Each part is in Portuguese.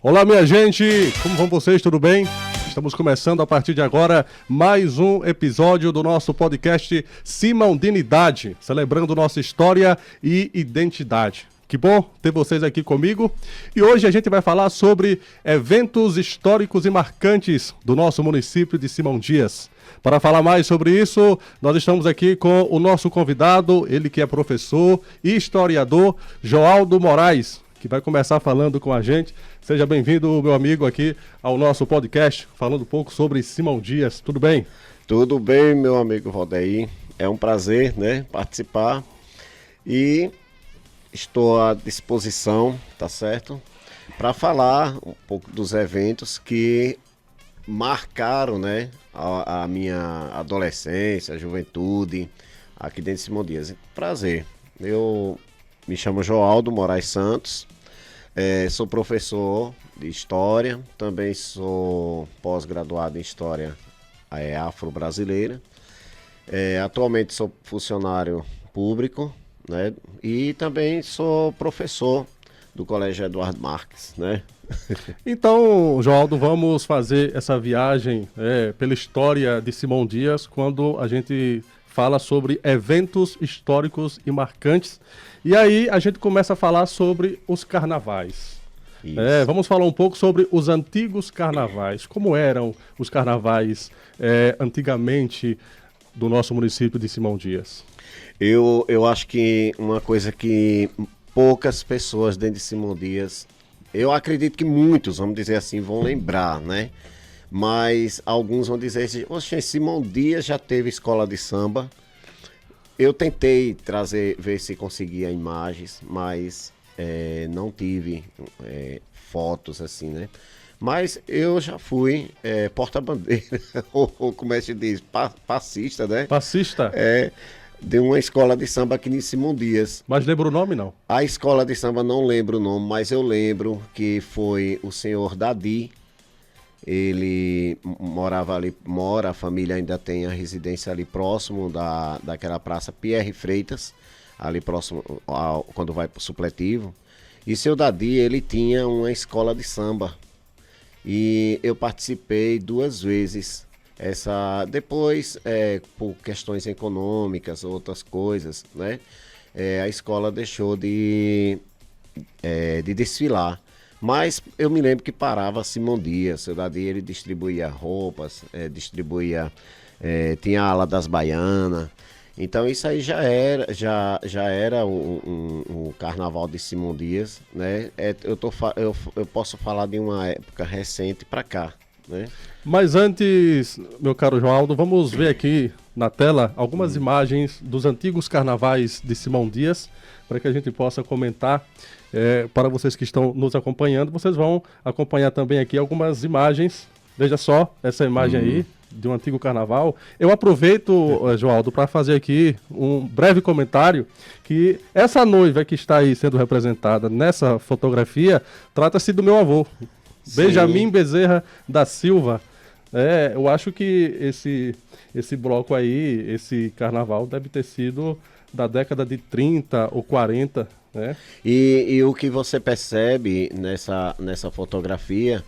Olá, minha gente! Como vão vocês? Tudo bem? Estamos começando a partir de agora mais um episódio do nosso podcast Simondinidade, celebrando nossa história e identidade. Que bom ter vocês aqui comigo. E hoje a gente vai falar sobre eventos históricos e marcantes do nosso município de Simão Dias. Para falar mais sobre isso, nós estamos aqui com o nosso convidado, ele que é professor e historiador, Joaldo Moraes, que vai começar falando com a gente. Seja bem-vindo, meu amigo, aqui ao nosso podcast, falando um pouco sobre Simão Dias. Tudo bem? Tudo bem, meu amigo Valdeir. É um prazer, participar. E estou à disposição, tá certo? Para falar um pouco dos eventos que marcaram, a minha adolescência, a juventude, aqui dentro de Simão Dias. Prazer. Eu me chamo Joaldo Moraes Santos, sou professor de História, também sou pós-graduado em História Afro-Brasileira. Atualmente sou funcionário público, e também sou professor do Colégio Eduardo Marques, Então, Joaldo, vamos fazer essa viagem pela história de Simão Dias, quando a gente fala sobre eventos históricos e marcantes. E aí a gente começa a falar sobre os carnavais. Vamos falar um pouco sobre os antigos carnavais. Como eram os carnavais antigamente do nosso município de Simão Dias? Eu acho que uma coisa que poucas pessoas dentro de Simão Dias, eu acredito que muitos, vamos dizer assim, vão lembrar, Mas alguns vão dizer assim, oxe, Simão Dias já teve escola de samba. Eu tentei ver se conseguia imagens, mas não tive fotos assim, Mas eu já fui porta-bandeira, ou como é que se diz, passista, Passista? De uma escola de samba aqui em Simão Dias. Mas lembra o nome, não? A escola de samba não lembro o nome, mas eu lembro que foi o senhor Dadi. Ele morava ali, a família ainda tem a residência ali próximo daquela praça Pierre Freitas, ali próximo quando vai para o supletivo. E seu Dadi, ele tinha uma escola de samba. E eu participei 2 vezes. Depois, por questões econômicas, outras coisas, a escola deixou de desfilar. Mas eu me lembro que parava Simão Dias, seu Dadi, ele distribuía roupas, tinha a ala das baianas. Então isso aí já era o carnaval de Simão Dias, eu posso falar de uma época recente para cá, Mas antes, meu caro Joaldo, vamos ver aqui na tela algumas imagens dos antigos carnavais de Simão Dias, para que a gente possa comentar. Para vocês que estão nos acompanhando, vocês vão acompanhar também aqui algumas imagens. Veja só essa imagem aí de um antigo carnaval. Eu aproveito, Joaldo, para fazer aqui um breve comentário, que essa noiva que está aí sendo representada nessa fotografia trata-se do meu avô, sim, Benjamin Bezerra da Silva. Eu acho que esse bloco aí, esse carnaval deve ter sido da década de 30 ou 40, E o que você percebe nessa fotografia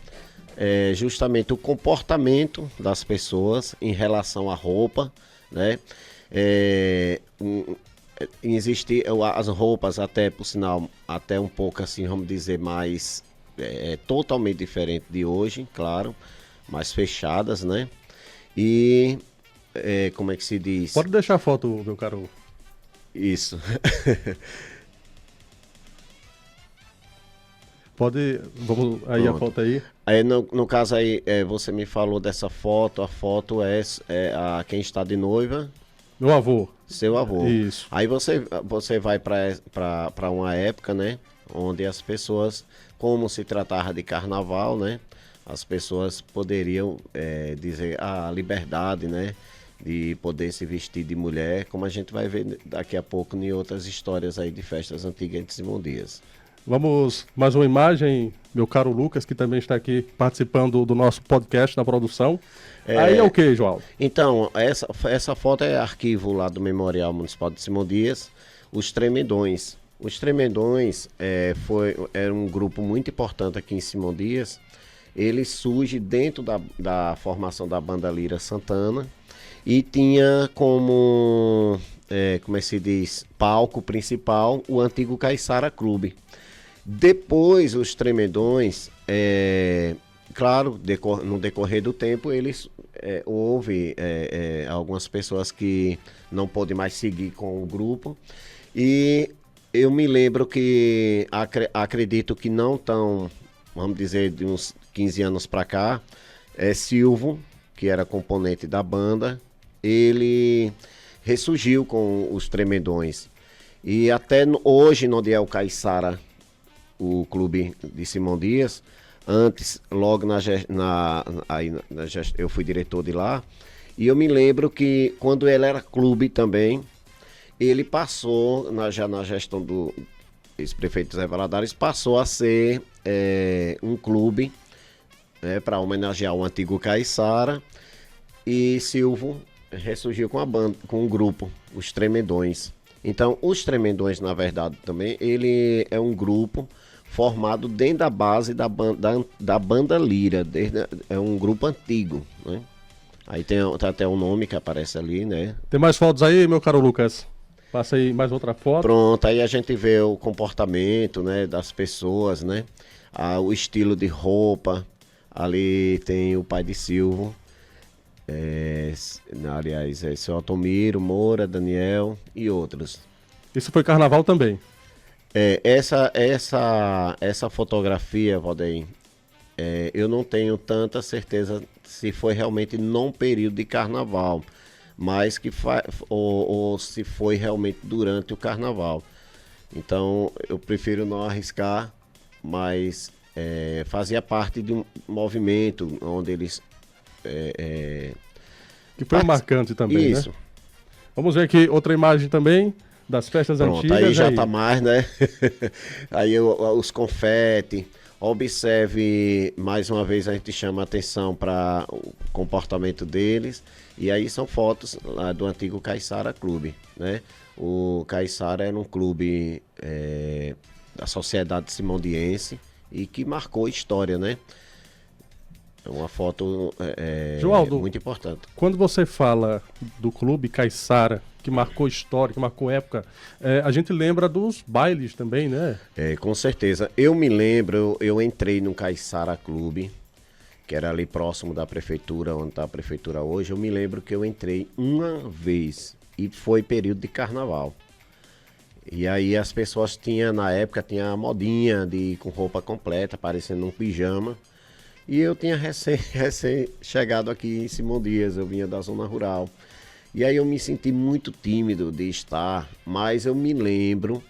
é justamente o comportamento das pessoas em relação à roupa, Existem as roupas, até por sinal, até um pouco assim, vamos dizer, mais totalmente diferente de hoje, claro, mais fechadas, E como é que se diz? Pode deixar a foto, meu caro. Isso. Vamos aí. Pronto. A foto aí. No caso aí, você me falou dessa foto, a foto é quem está de noiva? Meu avô. Seu avô. Isso. Aí você vai para uma época, onde as pessoas, como se tratava de carnaval, as pessoas poderiam dizer a liberdade, de poder se vestir de mulher, como a gente vai ver daqui a pouco em outras histórias aí de festas antigas de Simão Dias. Vamos, mais uma imagem, meu caro Lucas, que também está aqui participando do nosso podcast na produção. Aí é o que, João? Então, essa foto é arquivo lá do Memorial Municipal de Simão Dias, os Tremendões. Os Tremendões era um grupo muito importante aqui em Simão Dias. Ele surge dentro da formação da Banda Lira Santana e tinha como se diz, palco principal o antigo Caiçara Clube. Depois os Tremendões, claro, no decorrer do tempo, houve algumas pessoas que não pôde mais seguir com o grupo. E eu me lembro que, acredito que não tão, vamos dizer, de uns 15 anos para cá, Silvio, que era componente da banda, ele ressurgiu com os Tremendões. E até hoje, onde é o Caiçara, o clube de Simão Dias, antes, logo eu fui diretor de lá, e eu me lembro que quando ele era clube também, ele passou, já na gestão do ex-prefeito Zé Valadares, passou a ser um clube para homenagear o antigo Caiçara, e Silvio ressurgiu com a banda, com o grupo, os Tremendões. Então, os Tremendões, na verdade, também, ele é um grupo formado dentro da base da banda Lira, é um grupo antigo, né? Aí tem até um nome que aparece ali, né? Tem mais fotos aí, meu caro Lucas? Passa aí mais outra foto. Pronto, aí a gente vê o comportamento, né, das pessoas, né? O estilo de roupa. Ali tem o pai de Silvio. Aliás, seu Altomiro, Moura, Daniel e outros. Isso foi carnaval também? Essa fotografia, Valdeir, eu não tenho tanta certeza se foi realmente num período de carnaval, mas ou se foi realmente durante o carnaval. Então, eu prefiro não arriscar, mas fazia parte de um movimento onde eles... que foi marcante também, isso, né? Vamos ver aqui outra imagem também das festas pronto, antigas. Aí já tá mais, né? Aí os confete. Observe, mais uma vez a gente chama a atenção para o comportamento deles. E aí são fotos lá do antigo Caiçara Clube, né? O Caiçara era um clube da sociedade simondiense e que marcou história, né? É uma foto Joaldo, muito importante. Quando você fala do clube Caiçara, que marcou história, que marcou época, a gente lembra dos bailes também, né? Com certeza. Eu me lembro, eu entrei no Caiçara Clube, que era ali próximo da prefeitura, onde está a prefeitura hoje. Eu me lembro que eu entrei uma vez e foi período de carnaval. E aí as pessoas na época, tinha a modinha de ir com roupa completa, parecendo um pijama. E eu tinha recém chegado aqui em Simão Dias, eu vinha da zona rural. E aí eu me senti muito tímido de estar, mas eu me lembro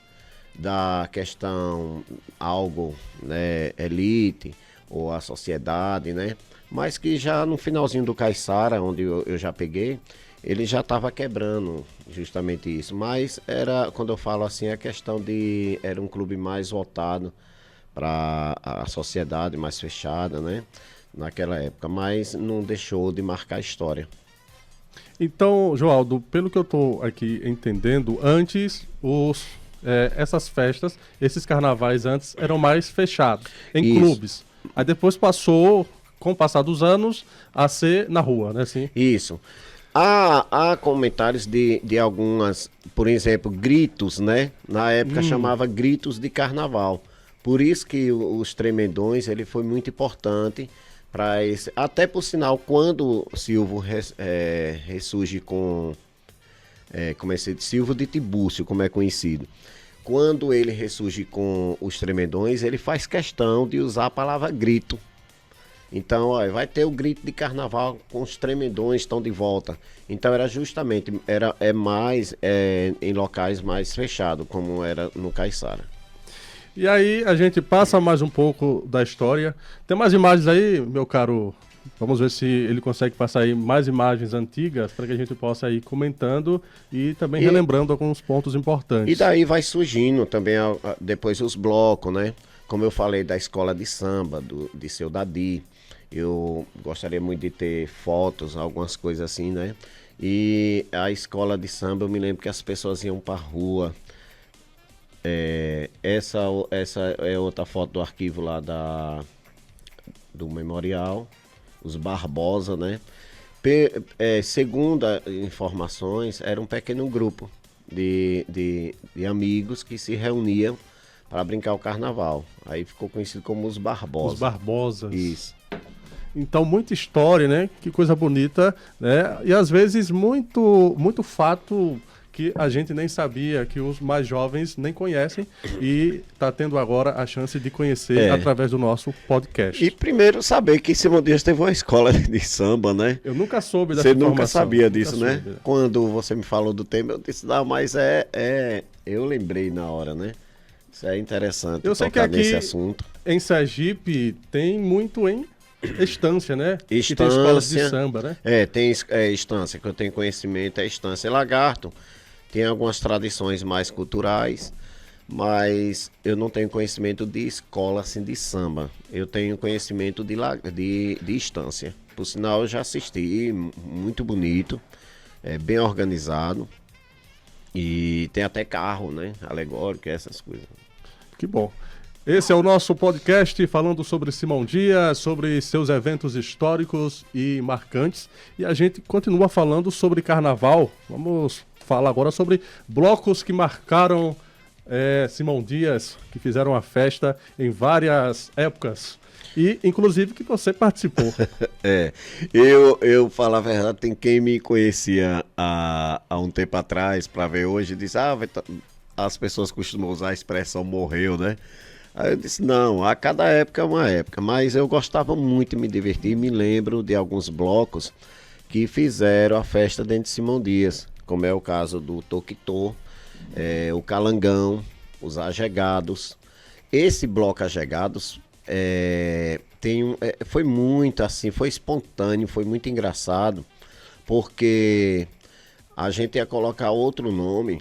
da questão algo, né, elite ou a sociedade, né? Mas que já no finalzinho do Caiçara, onde eu já peguei, ele já estava quebrando justamente isso. Mas quando eu falo assim, a questão era um clube mais voltado para a sociedade, mais fechada, né? Naquela época, mas não deixou de marcar a história. Então, Joaldo, pelo que eu estou aqui entendendo, antes essas festas, esses carnavais antes eram mais fechados, em clubes. Aí depois passou, com o passar dos anos, a ser na rua, né? Assim? Isso. Há comentários de algumas, por exemplo, gritos, né? Na época chamava gritos de carnaval. Por isso que os Tremendões, ele foi muito importante para esse... Até por sinal, quando Silvio ressurge com... Silvio de Tibúrcio, como é conhecido. Quando ele ressurge com os Tremendões, ele faz questão de usar a palavra grito. Então, ó, vai ter o grito de carnaval com os Tremendões estão de volta. Então era justamente, mais em locais mais fechados, como era no Caiçara. E aí a gente passa mais um pouco da história. Tem mais imagens aí, meu caro? Vamos ver se ele consegue passar aí mais imagens antigas para que a gente possa ir comentando e também relembrando alguns pontos importantes. E daí vai surgindo também depois os blocos, né? Como eu falei da escola de samba, de seu Dadi. Eu gostaria muito de ter fotos, algumas coisas assim, né? E a escola de samba, eu me lembro que as pessoas iam pra rua Essa é outra foto do arquivo lá do memorial, os Barbosa, né? Segundo informações, era um pequeno grupo de amigos que se reuniam para brincar o carnaval. Aí ficou conhecido como os Barbosa. Os Barbosas. Isso. Então, muita história, né? Que coisa bonita, né? E às vezes muito fato que a gente nem sabia, que os mais jovens nem conhecem e tá tendo agora a chance de conhecer através do nosso podcast. E primeiro saber que Simão Dias teve uma escola de samba, né? Eu nunca soube dessa Você informação. nunca sabia disso, Nunca né? soube. Quando você me falou do tema, eu disse, não, mas eu lembrei na hora, né? Isso é interessante Eu sei que tocar aqui nesse assunto. em Sergipe tem muito em Estância, né? Que tem Estância. escolas de samba, né? Tem Estância, que eu tenho conhecimento, é Estância Lagarto. Tem algumas tradições mais culturais, mas eu não tenho conhecimento de escola assim de samba. Eu tenho conhecimento de Estância. Por sinal, eu já assisti, muito bonito, bem organizado. E tem até carro, né? Alegórico, essas coisas. Que bom. Esse é o nosso podcast falando sobre Simão Dias, sobre seus eventos históricos e marcantes. E a gente continua falando sobre carnaval. Vamos falar agora sobre blocos que marcaram Simão Dias, que fizeram a festa em várias épocas. E, inclusive, que você participou. Eu falo a verdade, tem quem me conhecia há um tempo atrás para ver hoje, disse, as pessoas costumam usar a expressão morreu, né? Aí eu disse, não, a cada época é uma época, mas eu gostava muito de me divertir, me lembro de alguns blocos que fizeram a festa dentro de Simão Dias, como é o caso do Toquitô, o Calangão, os Ajegados. Esse bloco Ajegados foi muito assim, foi espontâneo, foi muito engraçado, porque a gente ia colocar outro nome,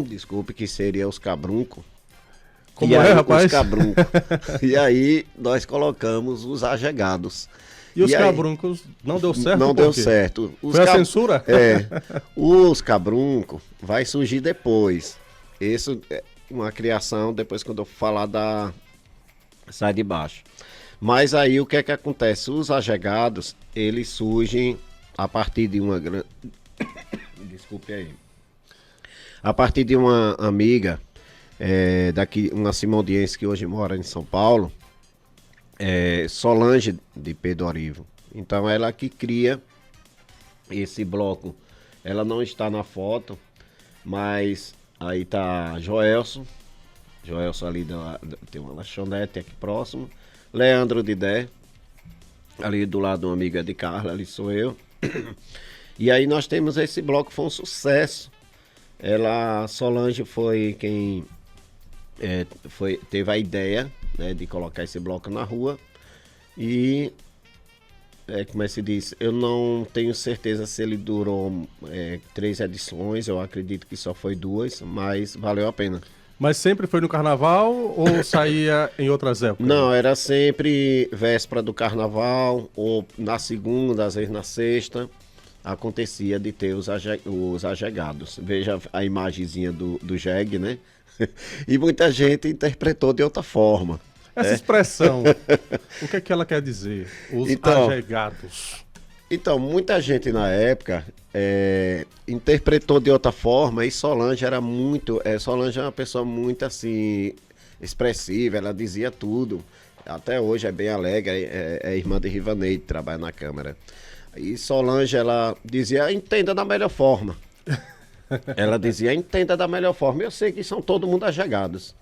desculpe, que seria os Cabrunco. Como é, rapaz? Os Cabrunco. E aí nós colocamos os Ajegados. E os aí, cabruncos não deu certo? Não deu certo. Foi a censura? Os Cabrunco vai surgir depois. Isso é uma criação, depois quando eu falar sai de baixo. Mas aí o que é que acontece? Os Ajegados, eles surgem a partir de uma grande... Desculpe aí. A partir de uma amiga, daqui, uma simondiense que hoje mora em São Paulo, Solange de Pedro Orivo. Então ela que cria esse bloco. Ela não está na foto, mas aí tá Joelson ali tem uma lanchonete aqui próximo. Leandro Didé, ali do lado uma amiga de Carla, ali sou eu. E aí nós temos esse bloco, foi um sucesso. Solange foi quem teve a ideia, né, de colocar esse bloco na rua. E como é que se diz? Eu não tenho certeza se ele durou 3 edições, eu acredito que só foi 2, mas valeu a pena. Mas sempre foi no carnaval ou saía em outras épocas? Não, era sempre véspera do carnaval, ou na segunda, às vezes na sexta, acontecia de ter os ajegados. Veja a imagenzinha do jegue, né? E muita gente interpretou de outra forma. Essa expressão, o que é que ela quer dizer? Os ajegados. Então, muita gente na época interpretou de outra forma, e Solange era muito... Solange é uma pessoa muito, assim, expressiva, ela dizia tudo. Até hoje é bem alegre, é irmã de Rivaneide, trabalha na Câmara. E Solange, ela dizia, entenda da melhor forma. Ela dizia, entenda da melhor forma. Eu sei que são todo mundo ajegados.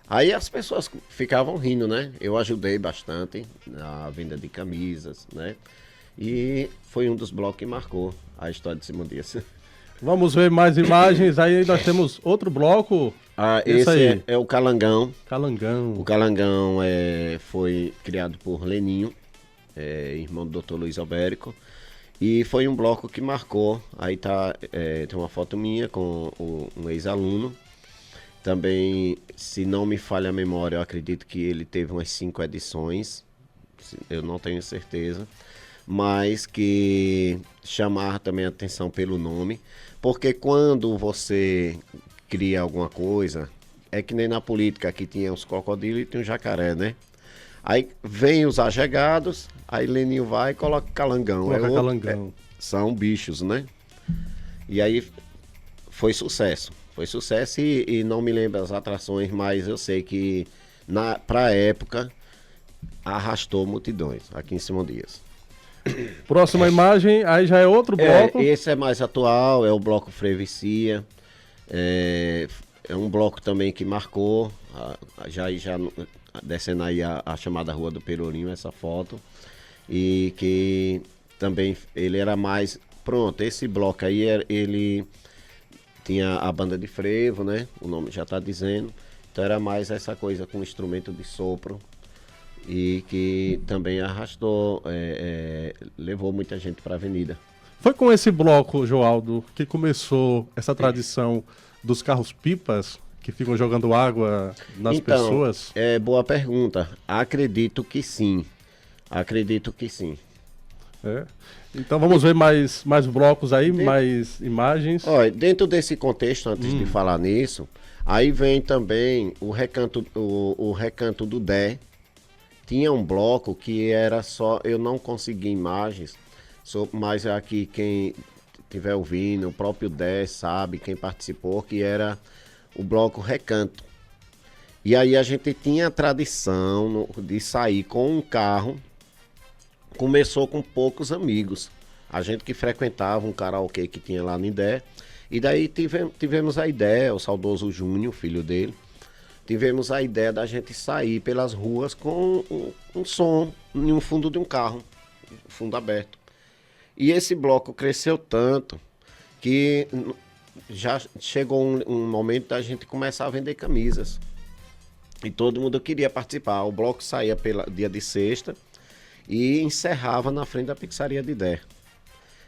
Aí as pessoas ficavam rindo, né? Eu ajudei bastante na venda de camisas, né? E foi um dos blocos que marcou a história de Simão Dias. Vamos ver mais imagens. Aí nós temos outro bloco. Esse aí é o Calangão. Calangão. O Calangão foi criado por Leninho, irmão do Dr. Luiz Albérico. E foi um bloco que marcou. Aí tem uma foto minha com um ex-aluno. Também, se não me falha a memória, eu acredito que ele teve umas 5 edições. Eu não tenho certeza. Mas que chamar também a atenção pelo nome. Porque quando você cria alguma coisa, é que nem na política, que tinha os crocodilos e tinha o jacaré, né? Aí vem os ajegados, aí Leninho vai e coloca calangão. Coloca calangão. São bichos, né? E aí foi sucesso. Foi sucesso e não me lembro as atrações, mas eu sei que pra época arrastou multidões aqui em Simão Dias. Próxima imagem, aí já é outro bloco. Esse é mais atual, é o bloco Frevicia. É um bloco também que marcou, já descendo aí a chamada Rua do Pelourinho, essa foto. E que também ele era mais... Pronto, esse bloco aí, ele tinha a banda de frevo, né? O nome já tá dizendo. Então era mais essa coisa com instrumento de sopro. E que também arrastou, levou muita gente para a avenida. Foi com esse bloco, Joaldo, que começou essa tradição dos carros-pipas que ficam jogando água nas pessoas? Boa pergunta. Acredito que sim. Acredito que sim. Então vamos ver mais blocos aí, mais imagens. Olha, dentro desse contexto, antes de falar nisso, aí vem também o Recanto do Dé. Tinha um bloco que era só, eu não consegui imagens, mas aqui quem estiver ouvindo, o próprio Dé sabe, quem participou, que era o bloco Recanto. E aí a gente tinha a tradição de sair com um carro, começou com poucos amigos. A gente que frequentava um karaokê que tinha lá no Idé, e daí tivemos a ideia, o saudoso Júnior, filho dele, tivemos a ideia da gente sair pelas ruas com um som em um fundo de um carro, fundo aberto. E esse bloco cresceu tanto que já chegou um momento da gente começar a vender camisas. E todo mundo queria participar. O bloco saía pelo dia de sexta e encerrava na frente da pizzaria de Idé.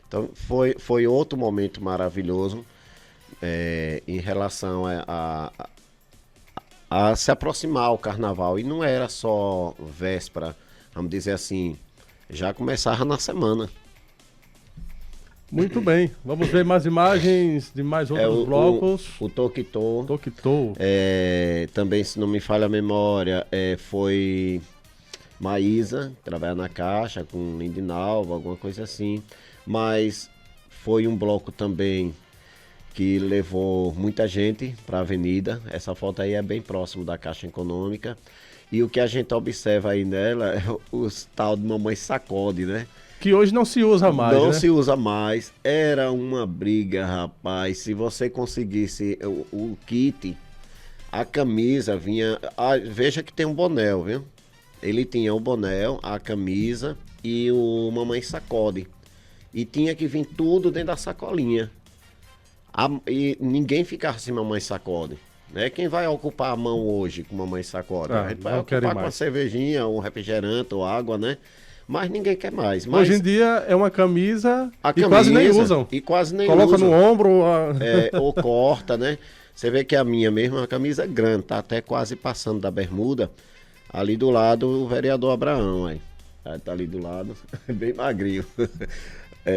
Então foi outro momento maravilhoso em relação a se aproximar ao carnaval. E não era só véspera, vamos dizer assim, já começava na semana. Muito bem, vamos ver mais imagens de mais outros blocos. O Toquitô. Toquitô. Também, se não me falha a memória, foi Maísa, trabalha na Caixa, com Lindinalva, alguma coisa assim. Mas foi um bloco também que levou muita gente para a avenida. Essa foto aí é bem próximo da Caixa Econômica. E o que a gente observa aí nela é o tal de Mamãe Sacode, né? Que hoje não se usa mais, Não né? se usa mais. Era uma briga, rapaz. Se você conseguisse o kit, a camisa vinha... veja que tem um boné, viu? Ele tinha o boné, a camisa e o Mamãe Sacode. E tinha que vir tudo dentro da sacolinha. E ninguém ficava sem Mamãe Sacode. Né? Quem vai ocupar a mão hoje com Mamãe Sacode? A gente vai ocupar com uma cervejinha, um refrigerante ou água, né? Mas ninguém quer mais. Mas hoje em dia é uma camisa e quase nem usam. E quase nem Coloca usam. no ombro. Ou corta, né? Você vê que a minha mesmo é uma camisa grande, tá até quase passando da bermuda. Ali do lado o vereador Abraão, aí. Tá ali do lado, bem magrinho.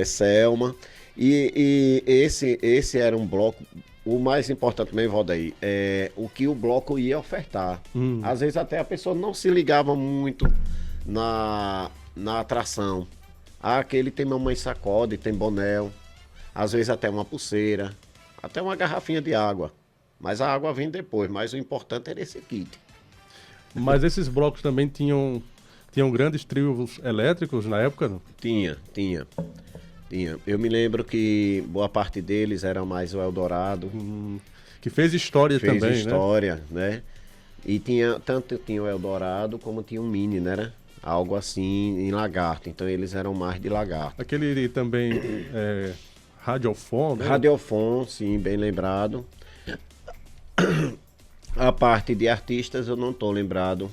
Selma. E esse era um bloco. O mais importante também, Valdair, é o que o bloco ia ofertar. Às vezes até a pessoa não se ligava muito na atração. Aquele tem Mamãe Sacode, tem boné, às vezes até uma pulseira, até uma garrafinha de água. Mas a água vem depois, mas o importante era esse kit. Mas esses blocos também tinham grandes trios elétricos na época? Não? Tinha. Eu me lembro que boa parte deles era mais o Eldorado. Que fez história também, né? Fez história, né? E tanto tinha o Eldorado como tinha um Mini, né? Algo assim em Lagarto. Então eles eram mais de Lagarto. Aquele também Radiofon, né? Radiofon, sim, bem lembrado. A parte de artistas eu não tô lembrado.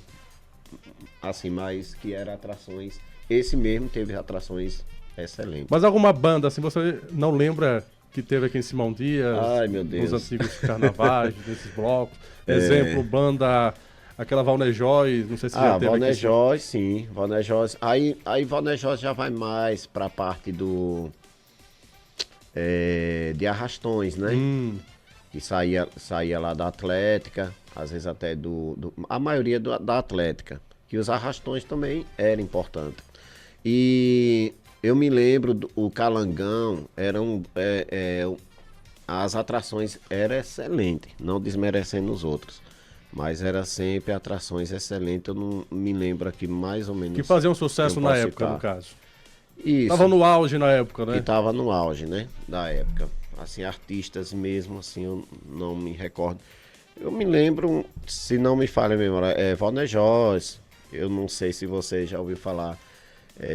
Assim, mas que era atrações. Esse mesmo teve atrações excelentes. Mas alguma banda, assim, você não lembra que teve aqui em Simão Dias? Ai, meu Deus. Nos antigos carnavais, desses blocos. Exemplo, banda... Aquela Valnejóis, não sei se já teve Valnejóis, sim. Valnejóis. Aí Valnejóis já vai mais pra parte de arrastões, né? que saía lá da Atlética, às vezes até a maioria da Atlética, que os arrastões também era importante. E eu me lembro, o Calangão, as atrações eram excelentes, não desmerecendo os outros. Mas era sempre atrações excelentes, eu não me lembro aqui mais ou menos. Que faziam sucesso na época, no caso. Isso. Tava no auge na época, né? Que tava no auge, né? Da época. Assim, artistas mesmo, assim, eu não me recordo. Eu me lembro, se não me falha a memória, Valner Jorge. Eu não sei se você já ouviu falar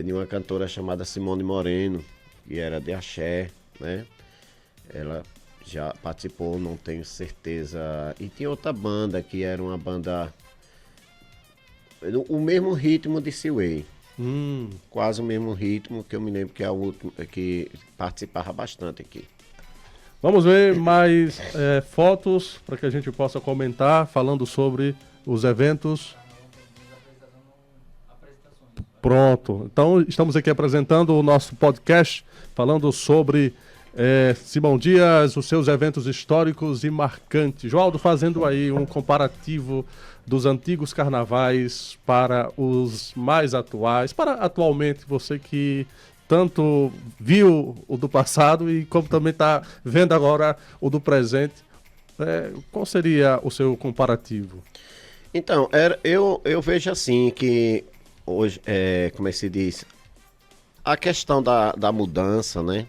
de uma cantora chamada Simone Moreno, que era de axé, né? Ela já participou, não tenho certeza. E tinha outra banda que era uma banda. O mesmo ritmo de Seaway. Quase o mesmo ritmo, que eu me lembro que é a última que participava bastante aqui. Vamos ver mais fotos para que a gente possa comentar, falando sobre os eventos. Pronto. Então, estamos aqui apresentando o nosso podcast, falando sobre Simão Dias, os seus eventos históricos e marcantes. Joaldo fazendo aí um comparativo dos antigos carnavais para os mais atuais, para atualmente, você que tanto viu o do passado e como também está vendo agora o do presente. Qual seria o seu comparativo? Então, eu vejo assim que hoje, como é que se diz, a questão da mudança, né,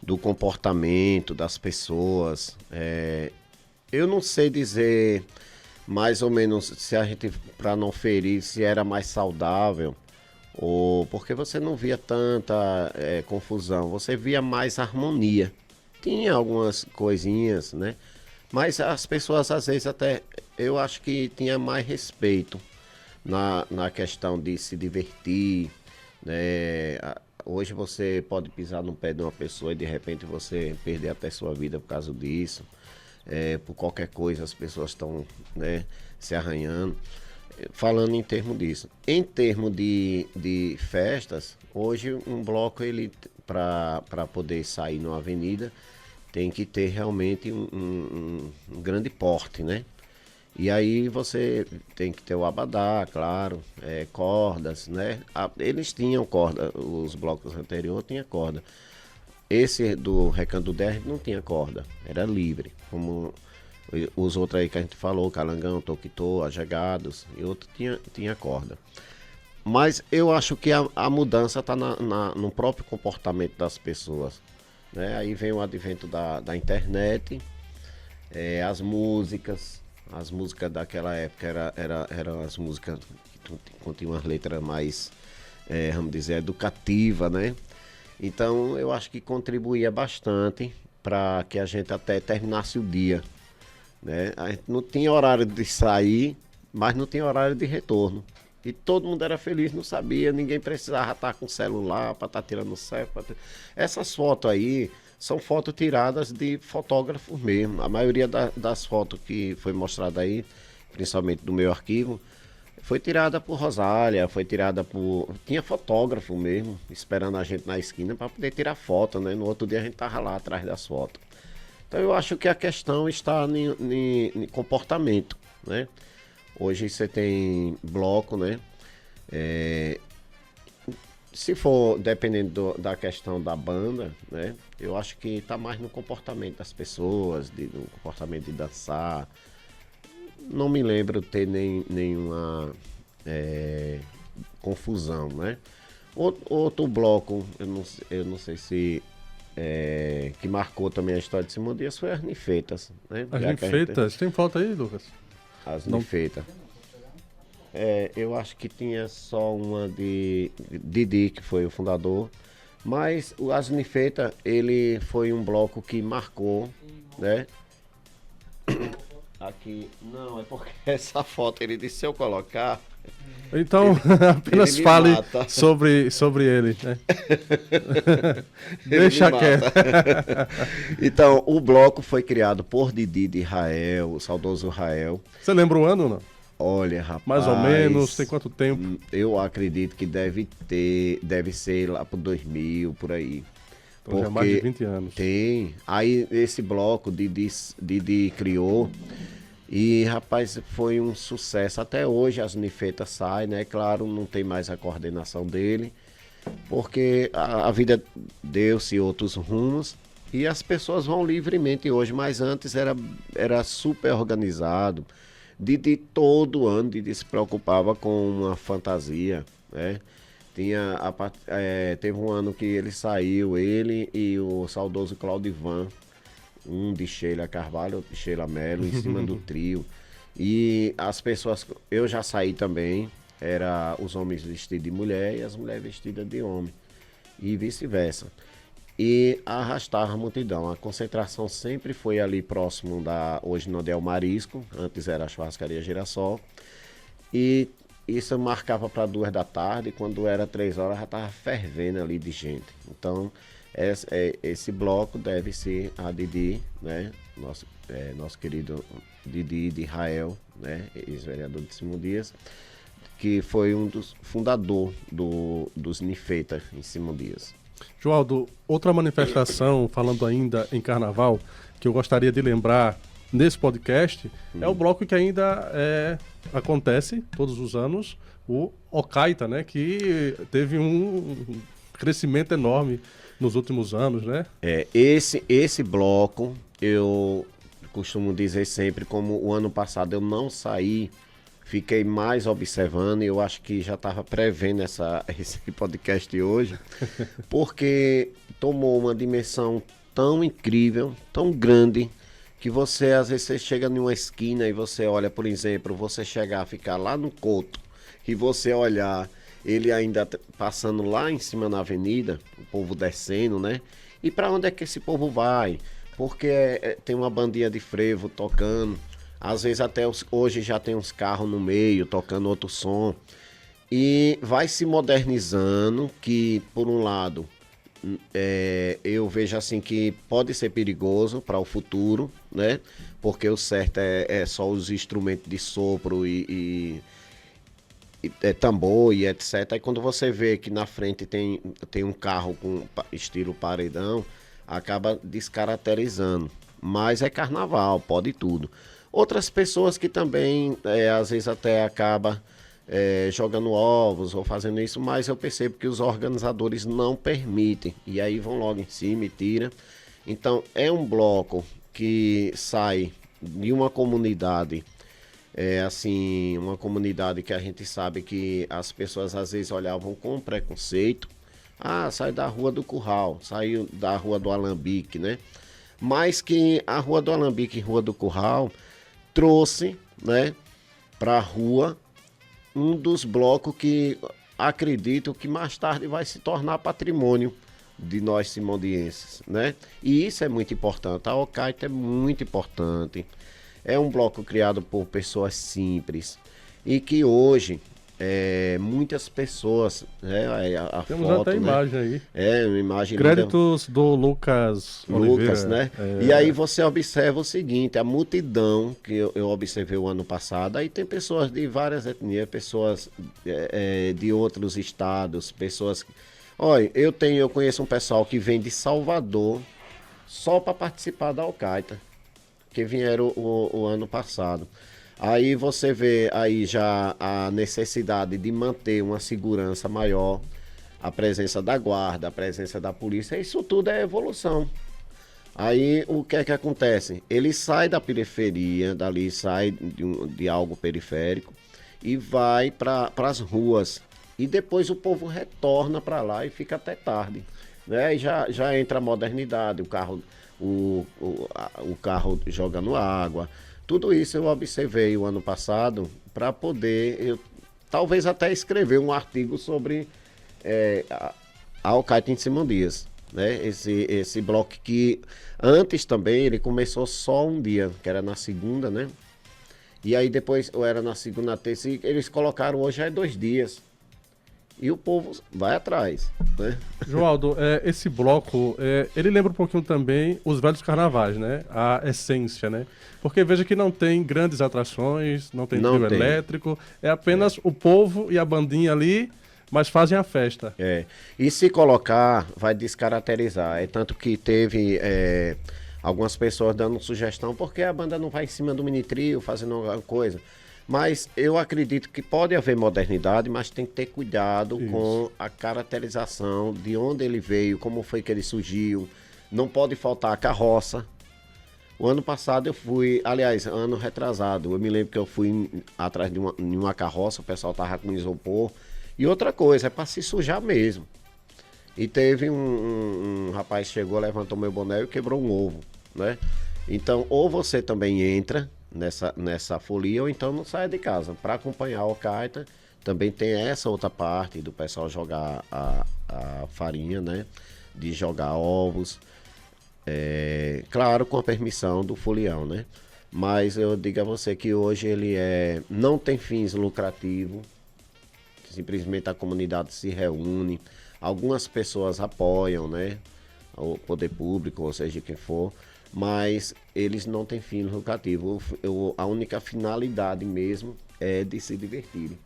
do comportamento das pessoas, eu não sei dizer mais ou menos se a gente, para não ferir, se era mais saudável, ou porque você não via tanta confusão, você via mais harmonia. Tinha algumas coisinhas, né, mas as pessoas às vezes até, eu acho que tinha mais respeito na questão de se divertir, né? Hoje você pode pisar no pé de uma pessoa e de repente você perder até sua vida por causa disso. Por qualquer coisa as pessoas estão, né, se arranhando. Falando em termos disso. Em termos de festas, hoje um bloco, ele para poder sair numa avenida, tem que ter realmente um grande porte, né? E aí você tem que ter o abadá, claro, cordas, né? Eles tinham corda, os blocos anteriores tinham corda. Esse do Recanto do 10 não tinha corda, era livre, como os outros aí que a gente falou, Calangão, Toquitô, Ajegados, e outro tinha corda. Mas eu acho que a mudança está no próprio comportamento das pessoas, né? Aí vem o advento da internet, as músicas daquela época eram as músicas que continham as letras mais, vamos dizer, educativa, né? Então eu acho que contribuía bastante para que a gente até terminasse o dia, né? A gente não tinha horário de sair, mas não tinha horário de retorno. E todo mundo era feliz, não sabia, ninguém precisava estar com celular para estar tirando selfie. Essas fotos aí são fotos tiradas de fotógrafos mesmo. A maioria das fotos que foi mostrada aí, principalmente do meu arquivo, foi tirada por Rosália, foi tirada por... Tinha fotógrafo mesmo, esperando a gente na esquina para poder tirar foto, né? No outro dia a gente tava lá atrás das fotos. Então eu acho que a questão está em comportamento, né? Hoje você tem bloco, né? Se for dependendo da questão da banda, né? Eu acho que está mais no comportamento das pessoas, no comportamento de dançar. Não me lembro ter nenhuma confusão, né? Outro bloco, eu não sei se que marcou também a história de Simão Dias foi as Ninfetas, né? As Ninfetas? Tem foto aí, Lucas? As Ninfetas. Eu acho que tinha só uma de Didi, que foi o fundador, mas o As Ninfetas, ele foi um bloco que marcou, né? Aqui, não, é porque essa foto, ele disse, se eu colocar... Então, apenas fale sobre ele, né? Deixa quieto. Então, o bloco foi criado por Didi de Rael, o saudoso Rael. Você lembra o ano ou não? Olha, rapaz... Mais ou menos, tem quanto tempo? Eu acredito que deve ser lá pro 2000, por aí. Então já há mais de 20 anos. Tem. Aí esse bloco Didi criou. E, rapaz, foi um sucesso. Até hoje as ninfetas saem, né? Claro, não tem mais a coordenação dele. Porque a vida deu-se outros rumos. E as pessoas vão livremente hoje. Mas antes era super organizado. Didi todo ano, Didi se preocupava com uma fantasia, né? Teve um ano que ele saiu, ele e o saudoso Claudivan, um de Sheila Carvalho, outro de Sheila Mello, em cima do trio. E as pessoas, eu já saí também, era os homens vestidos de mulher e as mulheres vestidas de homem, e vice-versa. E arrastava a multidão. A concentração sempre foi ali próximo hoje no Del Marisco, antes era a churrascaria Girassol. E isso marcava para 2 da tarde, quando era 3 horas já estava fervendo ali de gente. Então, esse bloco deve-se a Didi, né? Nosso querido Didi de Israel, né? Ex-vereador de Simão Dias, que foi um dos fundadores dos Ninfetas em Simão Dias. Joaldo, outra manifestação, falando ainda em carnaval, que eu gostaria de lembrar nesse podcast, é o bloco que ainda acontece todos os anos, o Ocaita, né? Que teve um crescimento enorme nos últimos anos, né? Esse bloco, eu costumo dizer sempre, como o ano passado eu não saí, fiquei mais observando, e eu acho que já estava prevendo esse podcast de hoje, porque tomou uma dimensão tão incrível, tão grande, que você, às vezes, você chega em uma esquina e você olha, por exemplo, você chegar a ficar lá no Couto, e você olhar ele ainda passando lá em cima na avenida, o povo descendo, né? E para onde é que esse povo vai? Porque tem uma bandinha de frevo tocando, às vezes até hoje já tem uns carros no meio, tocando outro som. E vai se modernizando, que por um lado, eu vejo assim que pode ser perigoso para o futuro, né? Porque o certo é só os instrumentos de sopro e tambor e etc. Aí quando você vê que na frente tem um carro com estilo paredão, acaba descaracterizando. Mas é carnaval, pode tudo. Outras pessoas que também, às vezes até acaba jogando ovos ou fazendo isso, mas eu percebo que os organizadores não permitem. E aí vão logo em cima e tiram. Então é um bloco que sai de uma comunidade, assim, uma comunidade que a gente sabe que as pessoas às vezes olhavam com preconceito. Ah, sai da Rua do Curral, saiu da Rua do Alambique, né? Mas que a Rua do Alambique e Rua do Curral trouxe, né, para a rua um dos blocos que acredito que mais tarde vai se tornar patrimônio de nós simondienses, né? E isso é muito importante. A Ocaita é muito importante. É um bloco criado por pessoas simples e que hoje muitas pessoas, né? Temos foto, até né? imagem aí. Uma imagem Créditos do Lucas Oliveira, né? E aí você observa o seguinte, a multidão que eu observei o ano passado, aí tem pessoas de várias etnias, pessoas de outros estados, pessoas... Olha, eu conheço um pessoal que vem de Salvador só para participar da Ocaita, que vieram o ano passado. Aí você vê aí já a necessidade de manter uma segurança maior, a presença da guarda, a presença da polícia, isso tudo é evolução. Aí o que é que acontece? Ele sai da periferia, dali sai de algo periférico e vai para as ruas. E depois o povo retorna para lá e fica até tarde, né? E já entra a modernidade, o carro jogando água. Tudo isso eu observei o ano passado para poder, talvez até escrever um artigo sobre a Ocaita em Simão Dias, né? Esse bloco que antes também ele começou só um dia, que era na segunda, né? E aí depois, ou era na segunda, terça, e eles colocaram hoje 2 dias. E o povo vai atrás, né? Joaldo, esse bloco, ele lembra um pouquinho também os velhos carnavais, né? A essência, né? Porque veja que não tem grandes atrações, não tem trio elétrico, é apenas o povo e a bandinha ali mas fazem a festa. E se colocar, vai descaracterizar. É tanto que teve algumas pessoas dando sugestão, porque a banda não vai em cima do mini trio, fazendo alguma coisa. Mas eu acredito que pode haver modernidade, mas tem que ter cuidado com a caracterização, de onde ele veio, como foi que ele surgiu. Não pode faltar a carroça. O ano passado eu fui, aliás, ano retrasado, eu me lembro que eu fui atrás de uma carroça, o pessoal tava com isopor. E outra coisa, é para se sujar mesmo. E teve um rapaz que chegou, levantou meu boné e quebrou um ovo, né? Então, ou você também entra nessa folia, ou então não saia de casa. Para acompanhar a Alcaita, também tem essa outra parte do pessoal jogar a farinha, né? De jogar ovos. Claro, com a permissão do folião, né? Mas eu digo a você que hoje ele não tem fins lucrativos. Simplesmente a comunidade se reúne. Algumas pessoas apoiam, né? O poder público, ou seja, quem for. Mas eles não têm fim lucrativo. A única finalidade mesmo é de se divertirem.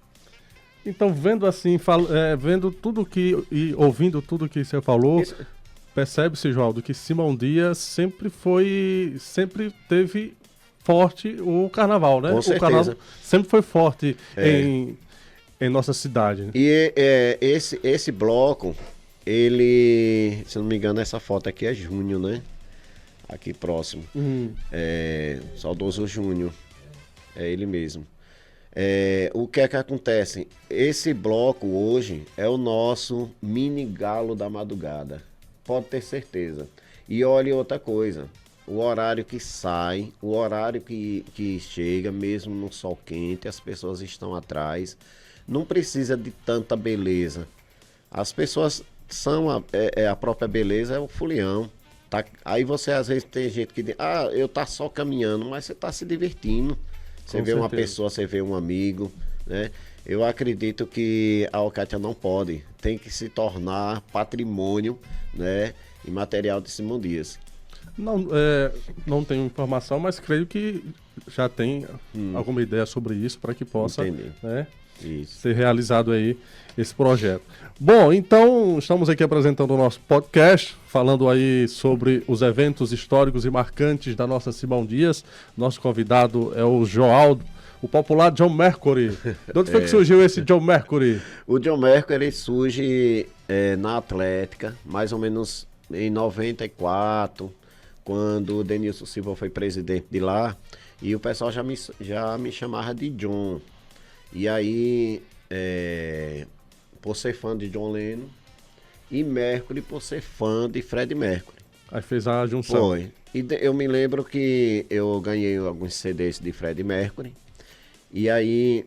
Então, vendo assim, vendo tudo e ouvindo tudo que você falou, percebe-se, Joaldo, que Simão Dias sempre teve forte o carnaval, né? Com certeza. O carnaval sempre foi forte em nossa cidade. Né? E esse bloco, ele, se não me engano, essa foto aqui é Júnior, né? Aqui próximo. Saudoso Júnior. É ele mesmo. O que é que acontece? Esse bloco hoje é o nosso mini galo da madrugada. Pode ter certeza. E olha outra coisa. O horário que sai, o horário que chega, mesmo no sol quente, as pessoas estão atrás. Não precisa de tanta beleza. As pessoas são a própria beleza, é o folião. Tá? Aí você às vezes tem gente que diz, eu tá só caminhando, mas você tá se divertindo. Você vê uma pessoa, você vê um amigo, né? Eu acredito que a Alcaita não pode, tem que se tornar patrimônio, né, imaterial de Simão Dias. Não tenho informação, mas creio que já tem alguma ideia sobre isso para que possa, né, ser realizado aí esse projeto. Bom, então estamos aqui apresentando o nosso podcast, falando aí sobre os eventos históricos e marcantes da nossa Simão Dias. Nosso convidado é o Joaldo, o popular John Mercury. De onde foi que surgiu esse John Mercury? O John Mercury surge na Atlética, mais ou menos em 94, quando o Denilson Silva foi presidente de lá, e o pessoal já me chamava de John. E aí, por ser fã de John Lennon, e Mercury por ser fã de Fred Mercury. Aí fez a junção. Foi. E eu me lembro que eu ganhei alguns CDs de Fred Mercury. E aí,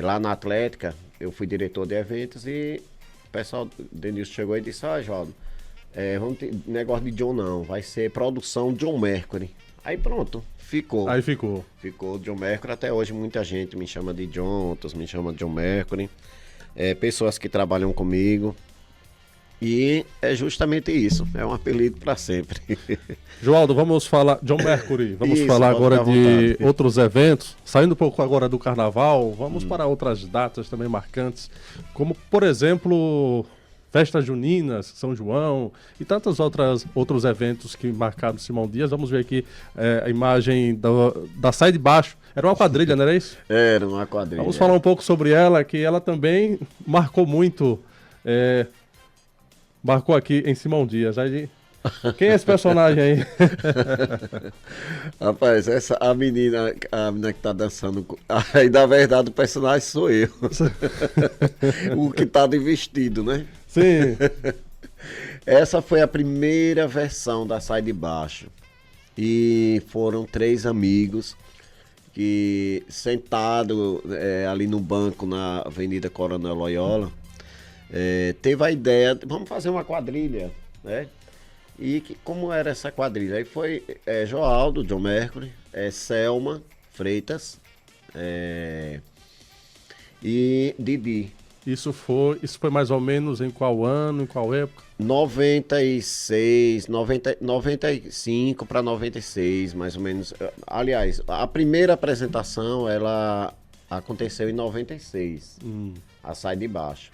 lá na Atlética, eu fui diretor de eventos e o pessoal, Denilson chegou e disse, Joaldo, vamos ter negócio de John não, vai ser produção John Mercury. Aí pronto, ficou. Aí ficou. Ficou John Mercury, até hoje muita gente me chama de John, outros me chamam de John Mercury. Pessoas que trabalham comigo. E é justamente isso, é um apelido para sempre. Joaldo, vamos falar, John Mercury, vamos Isso, falar agora de vontade. outros eventos, saindo um pouco agora do carnaval, vamos para outras datas também marcantes, como por exemplo, festas juninas, São João e tantos outros eventos que marcaram Simão Dias. Vamos ver aqui a imagem da Sai de Baixo, era uma quadrilha, não era isso? Era uma quadrilha. Vamos falar um pouco sobre ela, que ela também marcou muito... Marcou aqui em Simão Dias. Aí, quem é esse personagem aí? Rapaz, a menina que tá dançando, aí na verdade o personagem sou eu. O que tá de vestido, né? Sim. Essa foi a primeira versão da Sai de Baixo. E foram 3 amigos que sentado ali no banco na Avenida Coronel Loyola, teve a ideia, vamos fazer uma quadrilha, né? E como era essa quadrilha? Aí foi Joaldo, John Mercury, Selma Freitas e Didi. Isso foi mais ou menos em qual ano, em qual época? 95 para 96, mais ou menos. Aliás, a primeira apresentação, ela aconteceu em 96, a Sai de Baixo.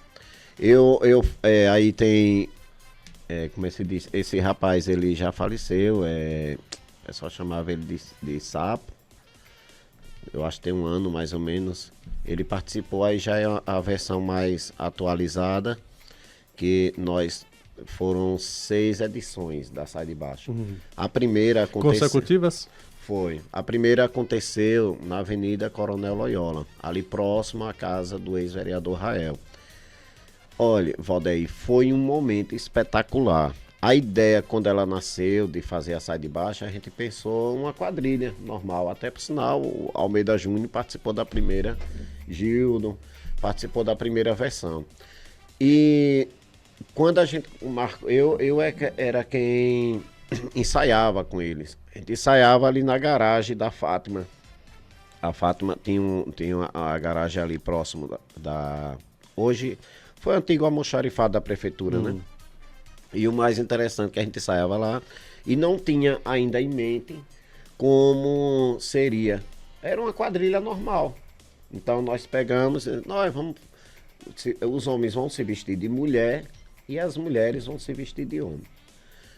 Aí tem, como é que se diz? Esse rapaz, ele já faleceu, o pessoal chamava ele de Sapo. Eu acho que tem um ano, mais ou menos. Ele participou, aí já é a versão mais atualizada, que foram 6 edições da Sai de Baixo. A primeira aconteceu... Consecutivas? Foi. A primeira aconteceu na Avenida Coronel Loyola, ali próximo à casa do ex-vereador Rael. Olha, Valdeir, foi um momento espetacular. A ideia, quando ela nasceu, de fazer a Sai de Baixo, a gente pensou uma quadrilha normal. Até por sinal, o Almeida Júnior participou da primeira, Gildo participou da primeira versão. E quando a gente marcou, era quem ensaiava com eles. A gente ensaiava ali na garagem da Fátima. A Fátima tinha a garagem ali próximo hoje foi o antigo almoxarifado da prefeitura, né? E o mais interessante é que a gente ensaiava lá e não tinha ainda em mente como seria. Era uma quadrilha normal. Então nós pegamos, os homens vão se vestir de mulher e as mulheres vão se vestir de homem.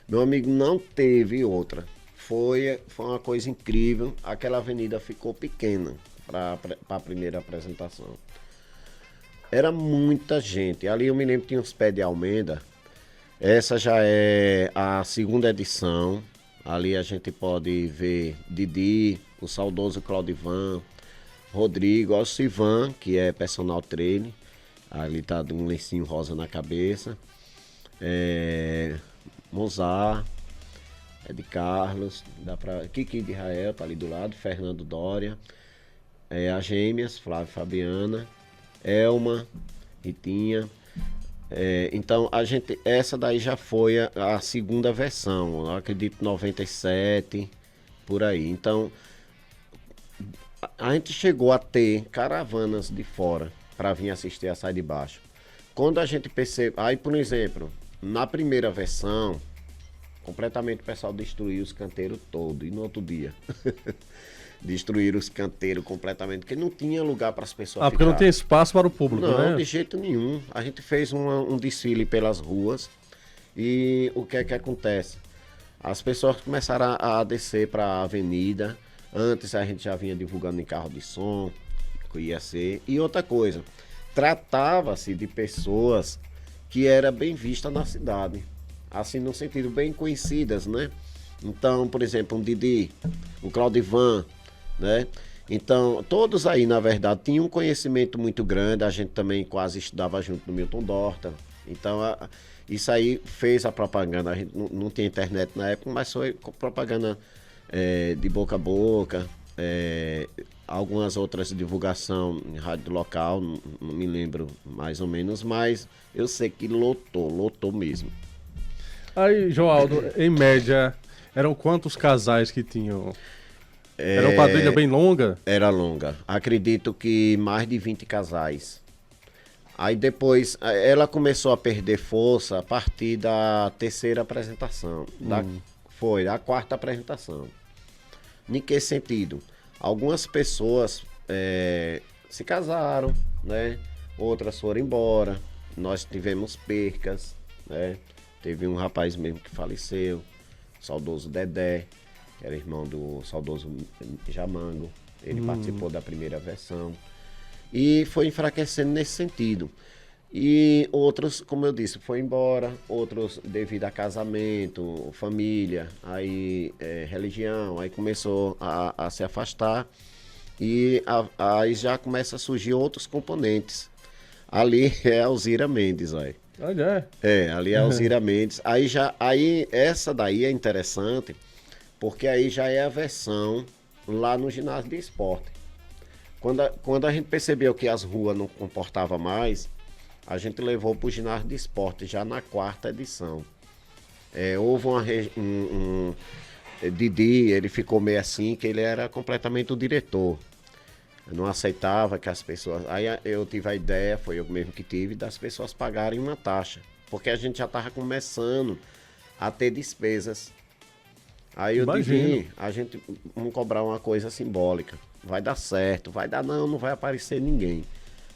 Meu amigo, não teve outra. Foi uma coisa incrível. Aquela avenida ficou pequena para a primeira apresentação. Era muita gente. Ali eu me lembro que tinha uns pés de almenda. Essa já é a segunda edição. Ali a gente pode ver Didi, o saudoso Claudivan, Rodrigo, Alcivan, que é personal trainer. Ali tá de um lencinho rosa na cabeça. Mozart, de Carlos, Kiki de Israel, tá ali do lado, Fernando Dória, as gêmeas, Flávia e Fabiana, Elma, Ritinha. Então, essa daí já foi a segunda versão, eu acredito 97, por aí. Então, a gente chegou a ter caravanas de fora para vir assistir a Sai de Baixo. Quando a gente percebe, aí por exemplo, na primeira versão, completamente o pessoal destruiu os canteiros todo e no outro dia destruíram os canteiros completamente, porque não tinha lugar para as pessoas porque não tem espaço para o público, né? Não, de jeito nenhum. A gente fez um desfile pelas ruas e o que é que acontece? As pessoas começaram a descer para a avenida. Antes a gente já vinha divulgando em carro de som, que ia ser. E outra coisa, tratava-se de pessoas que era bem vista na cidade, assim no sentido bem conhecidas, né? Então, por exemplo, um Didi, um Claudivan, né? Então, todos aí, na verdade, tinham um conhecimento muito grande. A gente também quase estudava junto no Milton Dorta. Então, isso aí fez a propaganda. A gente não tinha internet na época, mas foi propaganda de boca a boca. Algumas outras divulgação em rádio local, não me lembro mais ou menos, mas eu sei que lotou mesmo. Aí, Joaldo, em média, eram quantos casais que tinham? Era uma quadrilha bem longa? Era longa. Acredito que mais de 20 casais. Aí depois, ela começou a perder força a partir da terceira apresentação. Foi a quarta apresentação. Em que sentido? Algumas pessoas se casaram, né? Outras foram embora. Nós tivemos percas, né? Teve um rapaz mesmo que faleceu, saudoso Dedé, que era irmão do saudoso Jamango. Ele participou da primeira versão. E foi enfraquecendo nesse sentido. E outros, como eu disse, foi embora. Outros devido a casamento, família, aí religião. Aí começou a se afastar. E aí já começa a surgir outros componentes. Ali é a Alzira Mendes, aí. Olha. Ali é a Alzira Mendes. Aí essa daí é interessante, porque aí já é a versão lá no ginásio de esporte. Quando a gente percebeu que as ruas não comportavam mais, a gente levou para o ginásio de esporte já na quarta edição. Houve Didi, ele ficou meio assim, que ele era completamente o diretor. Eu não aceitava que as pessoas... Aí eu tive a ideia, foi eu mesmo que tive, das pessoas pagarem uma taxa. Porque a gente já estava começando a ter despesas. Aí eu disse, vamos cobrar uma coisa simbólica. Vai dar certo, vai dar não vai aparecer ninguém.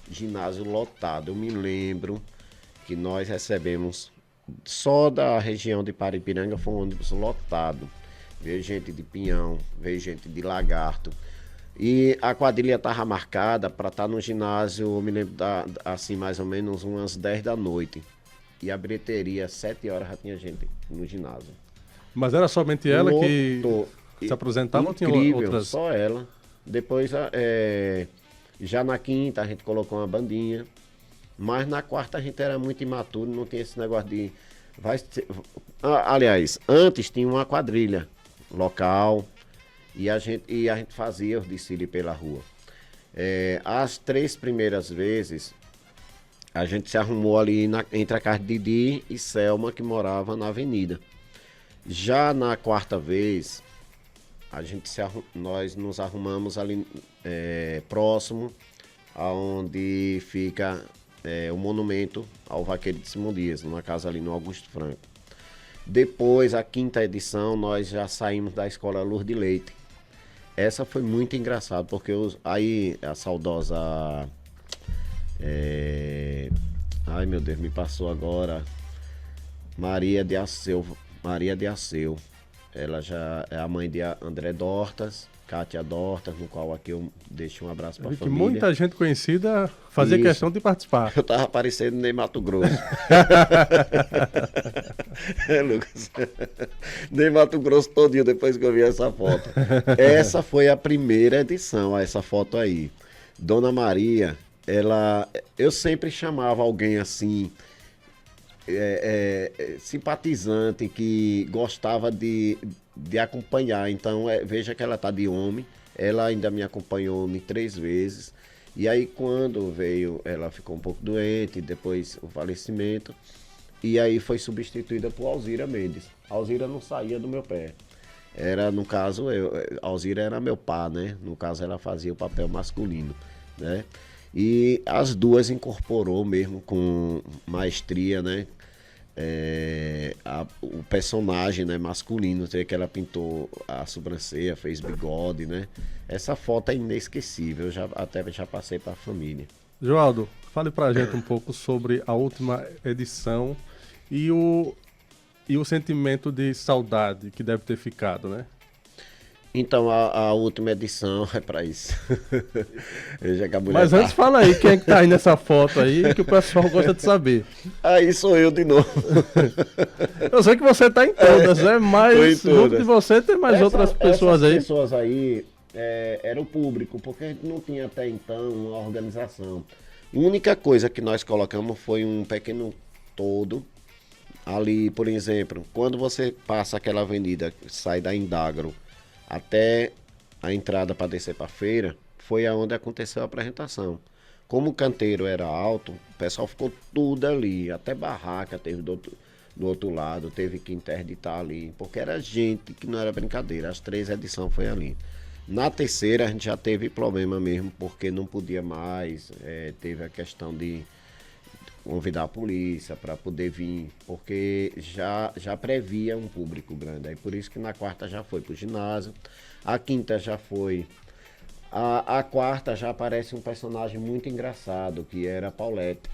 Ginásio lotado. Eu me lembro que nós recebemos, só da região de Paripiranga foi um ônibus lotado. Veio gente de Pinhão, veio gente de Lagarto. E a quadrilha estava marcada para estar no ginásio, eu me lembro, assim, mais ou menos umas 10 da noite. E a bilheteria, 7 horas já tinha gente no ginásio. Mas era somente ela que se apresentava ou tinha outras? Só ela. Depois, já na quinta, a gente colocou uma bandinha. Mas na quarta a gente era muito imaturo, não tinha esse negócio de... Aliás, antes tinha uma quadrilha local e a gente fazia o desfile pela rua. As 3 primeiras vezes, a gente se arrumou ali entre a casa de Didi e Selma, que morava na avenida. Já na quarta vez, nós nos arrumamos ali próximo, aonde fica o monumento ao Vaqueiro de Simão Dias, numa casa ali no Augusto Franco. Depois, a quinta edição, nós já saímos da escola Lourdes Leite. Essa foi muito engraçada, porque aí a saudosa... ai meu Deus, me passou agora. Maria de Aceu. Ela já é a mãe de André Dortas, Cátia Dortas, no qual aqui eu deixo um abraço para a família. Muita gente conhecida fazia questão de participar. Eu tava aparecendo nem Mato Grosso. Lucas. Nem Mato Grosso todinho depois que eu vi essa foto. Essa foi a primeira edição, essa foto aí. Dona Maria, eu sempre chamava alguém assim, simpatizante, que gostava de acompanhar. Então, veja que ela tá de homem. Ela ainda me acompanhou 3 vezes. E aí, quando veio, ela ficou um pouco doente, depois o falecimento. E aí foi substituída por Alzira Mendes. A Alzira não saía do meu pé. No caso, a Alzira era meu pá, né? No caso, ela fazia o papel masculino, né? E as duas incorporou mesmo com maestria, né? O personagem, né, masculino, que ela pintou a sobrancelha, fez bigode, né? Essa foto é inesquecível, até já passei para a família. Joaldo, fale pra gente um pouco sobre a última edição e o sentimento de saudade que deve ter ficado, né? Então, a última edição é para isso. Mas antes fala aí, quem é que tá aí nessa foto aí, que o pessoal gosta de saber. Aí sou eu de novo. Eu sei que você tá em todas, né? Mas junto de você tem mais outras pessoas aí. Essas pessoas aí era o público, porque a gente não tinha até então uma organização. A única coisa que nós colocamos foi um pequeno todo. Ali, por exemplo, quando você passa aquela avenida, sai da Indágaro até a entrada para descer para a feira, foi aonde aconteceu a apresentação. Como o canteiro era alto, o pessoal ficou tudo ali, até barraca teve do outro lado, teve que interditar ali, porque era gente que não era brincadeira. As 3 edições foi ali. Na terceira a gente já teve problema mesmo, porque não podia mais, teve a questão de convidar a polícia para poder vir, porque já previa um público grande. Aí por isso que na quarta já foi pro ginásio, a quinta já foi. A quarta já aparece um personagem muito engraçado, que era a Paulette.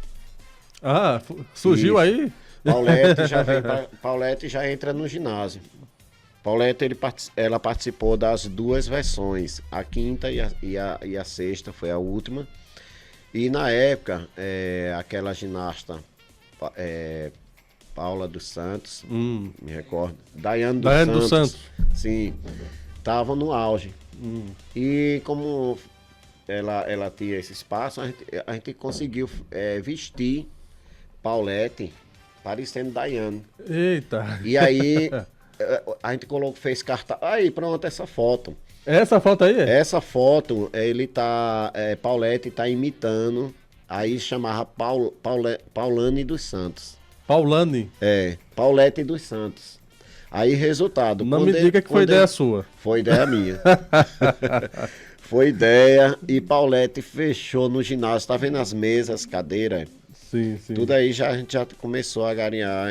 Ah, surgiu isso. Aí? Paulette já entra no ginásio. Paulette, ela participou das 2 versões, a quinta e a sexta, foi a última. E na época, aquela ginasta Paula dos Santos, me recordo, Daiane dos Santos, sim, estava no auge. E como ela tinha esse espaço, a gente conseguiu vestir Paulette parecendo Daiane. Eita! E aí a gente fez cartaz. Aí, pronto, essa foto. Essa foto aí? Essa foto, Paulette tá imitando, aí chamava Paulane dos Santos. Paulane? Paulette dos Santos. Aí, resultado... Não me diga que foi ideia sua. Foi ideia minha. Foi ideia, e Paulette fechou no ginásio, tá vendo as mesas, cadeiras? Sim, sim. Tudo aí a gente já começou a garinhar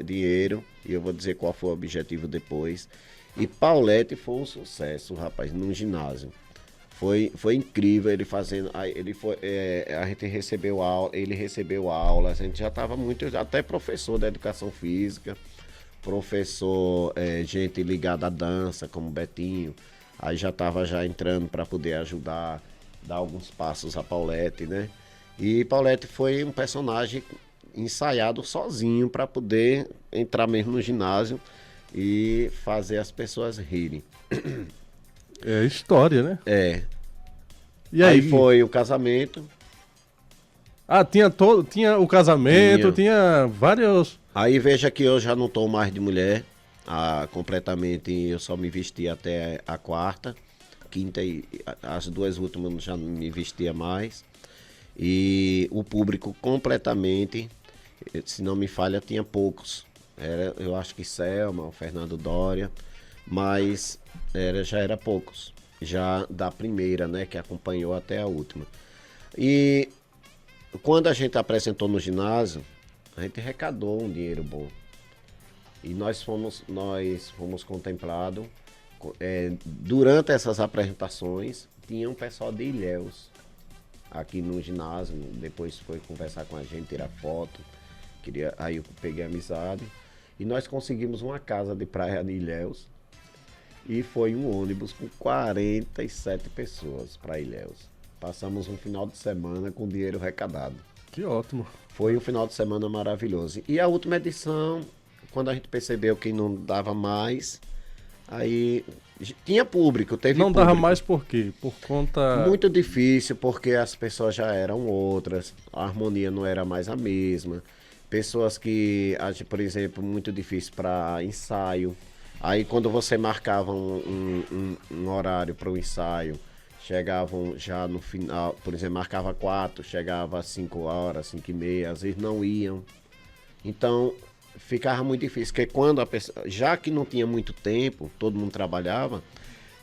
dinheiro, e eu vou dizer qual foi o objetivo depois. E Paulette foi um sucesso, rapaz, no ginásio. Foi incrível ele fazendo. A gente recebeu aula, ele recebeu aula, a gente já estava muito, até professor da educação física, professor, gente ligada à dança, como Betinho. Aí já estava já entrando para poder ajudar, dar alguns passos a Paulette, né? E Paulette foi um personagem ensaiado sozinho para poder entrar mesmo no ginásio e fazer as pessoas rirem. É história, né? É. E aí foi o casamento. Ah, tinha o casamento, tinha vários... Aí veja que eu já não estou mais de mulher. Completamente, eu só me vesti até a quarta. Quinta e as duas últimas já não me vestia mais. E o público completamente, se não me falha, tinha poucos. Eu acho que Selma, o Fernando Doria, mas já era poucos. Já da primeira, né, que acompanhou até a última. E quando a gente apresentou no ginásio, a gente arrecadou um dinheiro bom. E nós fomos contemplados. Durante essas apresentações, tinha um pessoal de Ilhéus aqui no ginásio. Depois foi conversar com a gente, tirar foto. Aí eu peguei amizade. E nós conseguimos uma casa de praia de Ilhéus. E foi um ônibus com 47 pessoas para Ilhéus. Passamos um final de semana com dinheiro arrecadado. Que ótimo. Foi um final de semana maravilhoso. E a última edição, quando a gente percebeu que não dava mais, aí tinha público, teve Não público. dava mais por quê? Por conta... Muito difícil, porque as pessoas já eram outras, a harmonia não era mais a mesma. Pessoas que, por exemplo, muito difícil para ensaio. Aí quando você marcava um horário para o ensaio, chegavam já no final, por exemplo, marcava 4, chegava às 5 horas, 5h30, às vezes não iam. Então ficava muito difícil, porque quando a pessoa, já que não tinha muito tempo, todo mundo trabalhava,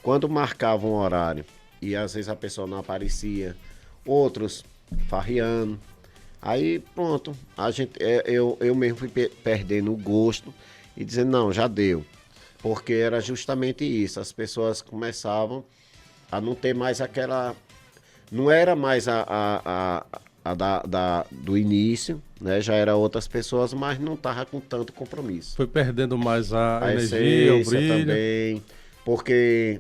quando marcava um horário e às vezes a pessoa não aparecia, outros farriando, aí pronto, eu mesmo fui perdendo o gosto e dizendo, não, já deu. Porque era justamente isso, as pessoas começavam a não ter mais aquela... Não era mais do início, né? Já era outras pessoas, mas não estava com tanto compromisso. Foi perdendo mais a energia, o essência brilho. Também, porque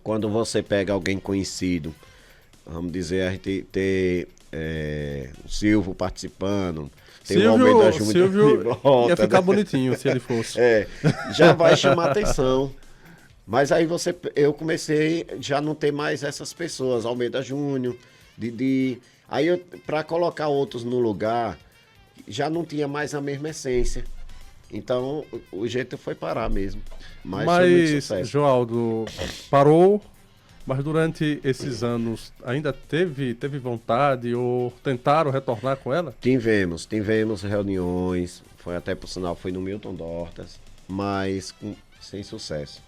quando você pega alguém conhecido, vamos dizer, a gente ter o Silvio participando... Silvio volta, ia ficar bonitinho se ele fosse. Já vai chamar atenção. Mas aí eu comecei já não ter mais essas pessoas, Almeida Júnior, Didi. Aí para colocar outros no lugar, já não tinha mais a mesma essência. Então o jeito foi parar mesmo. Mas foi muito sucesso. Joaldo, parou, mas durante esses anos ainda teve vontade ou tentaram retornar com ela? Tivemos reuniões, por sinal foi no Milton Dortas, mas sem sucesso.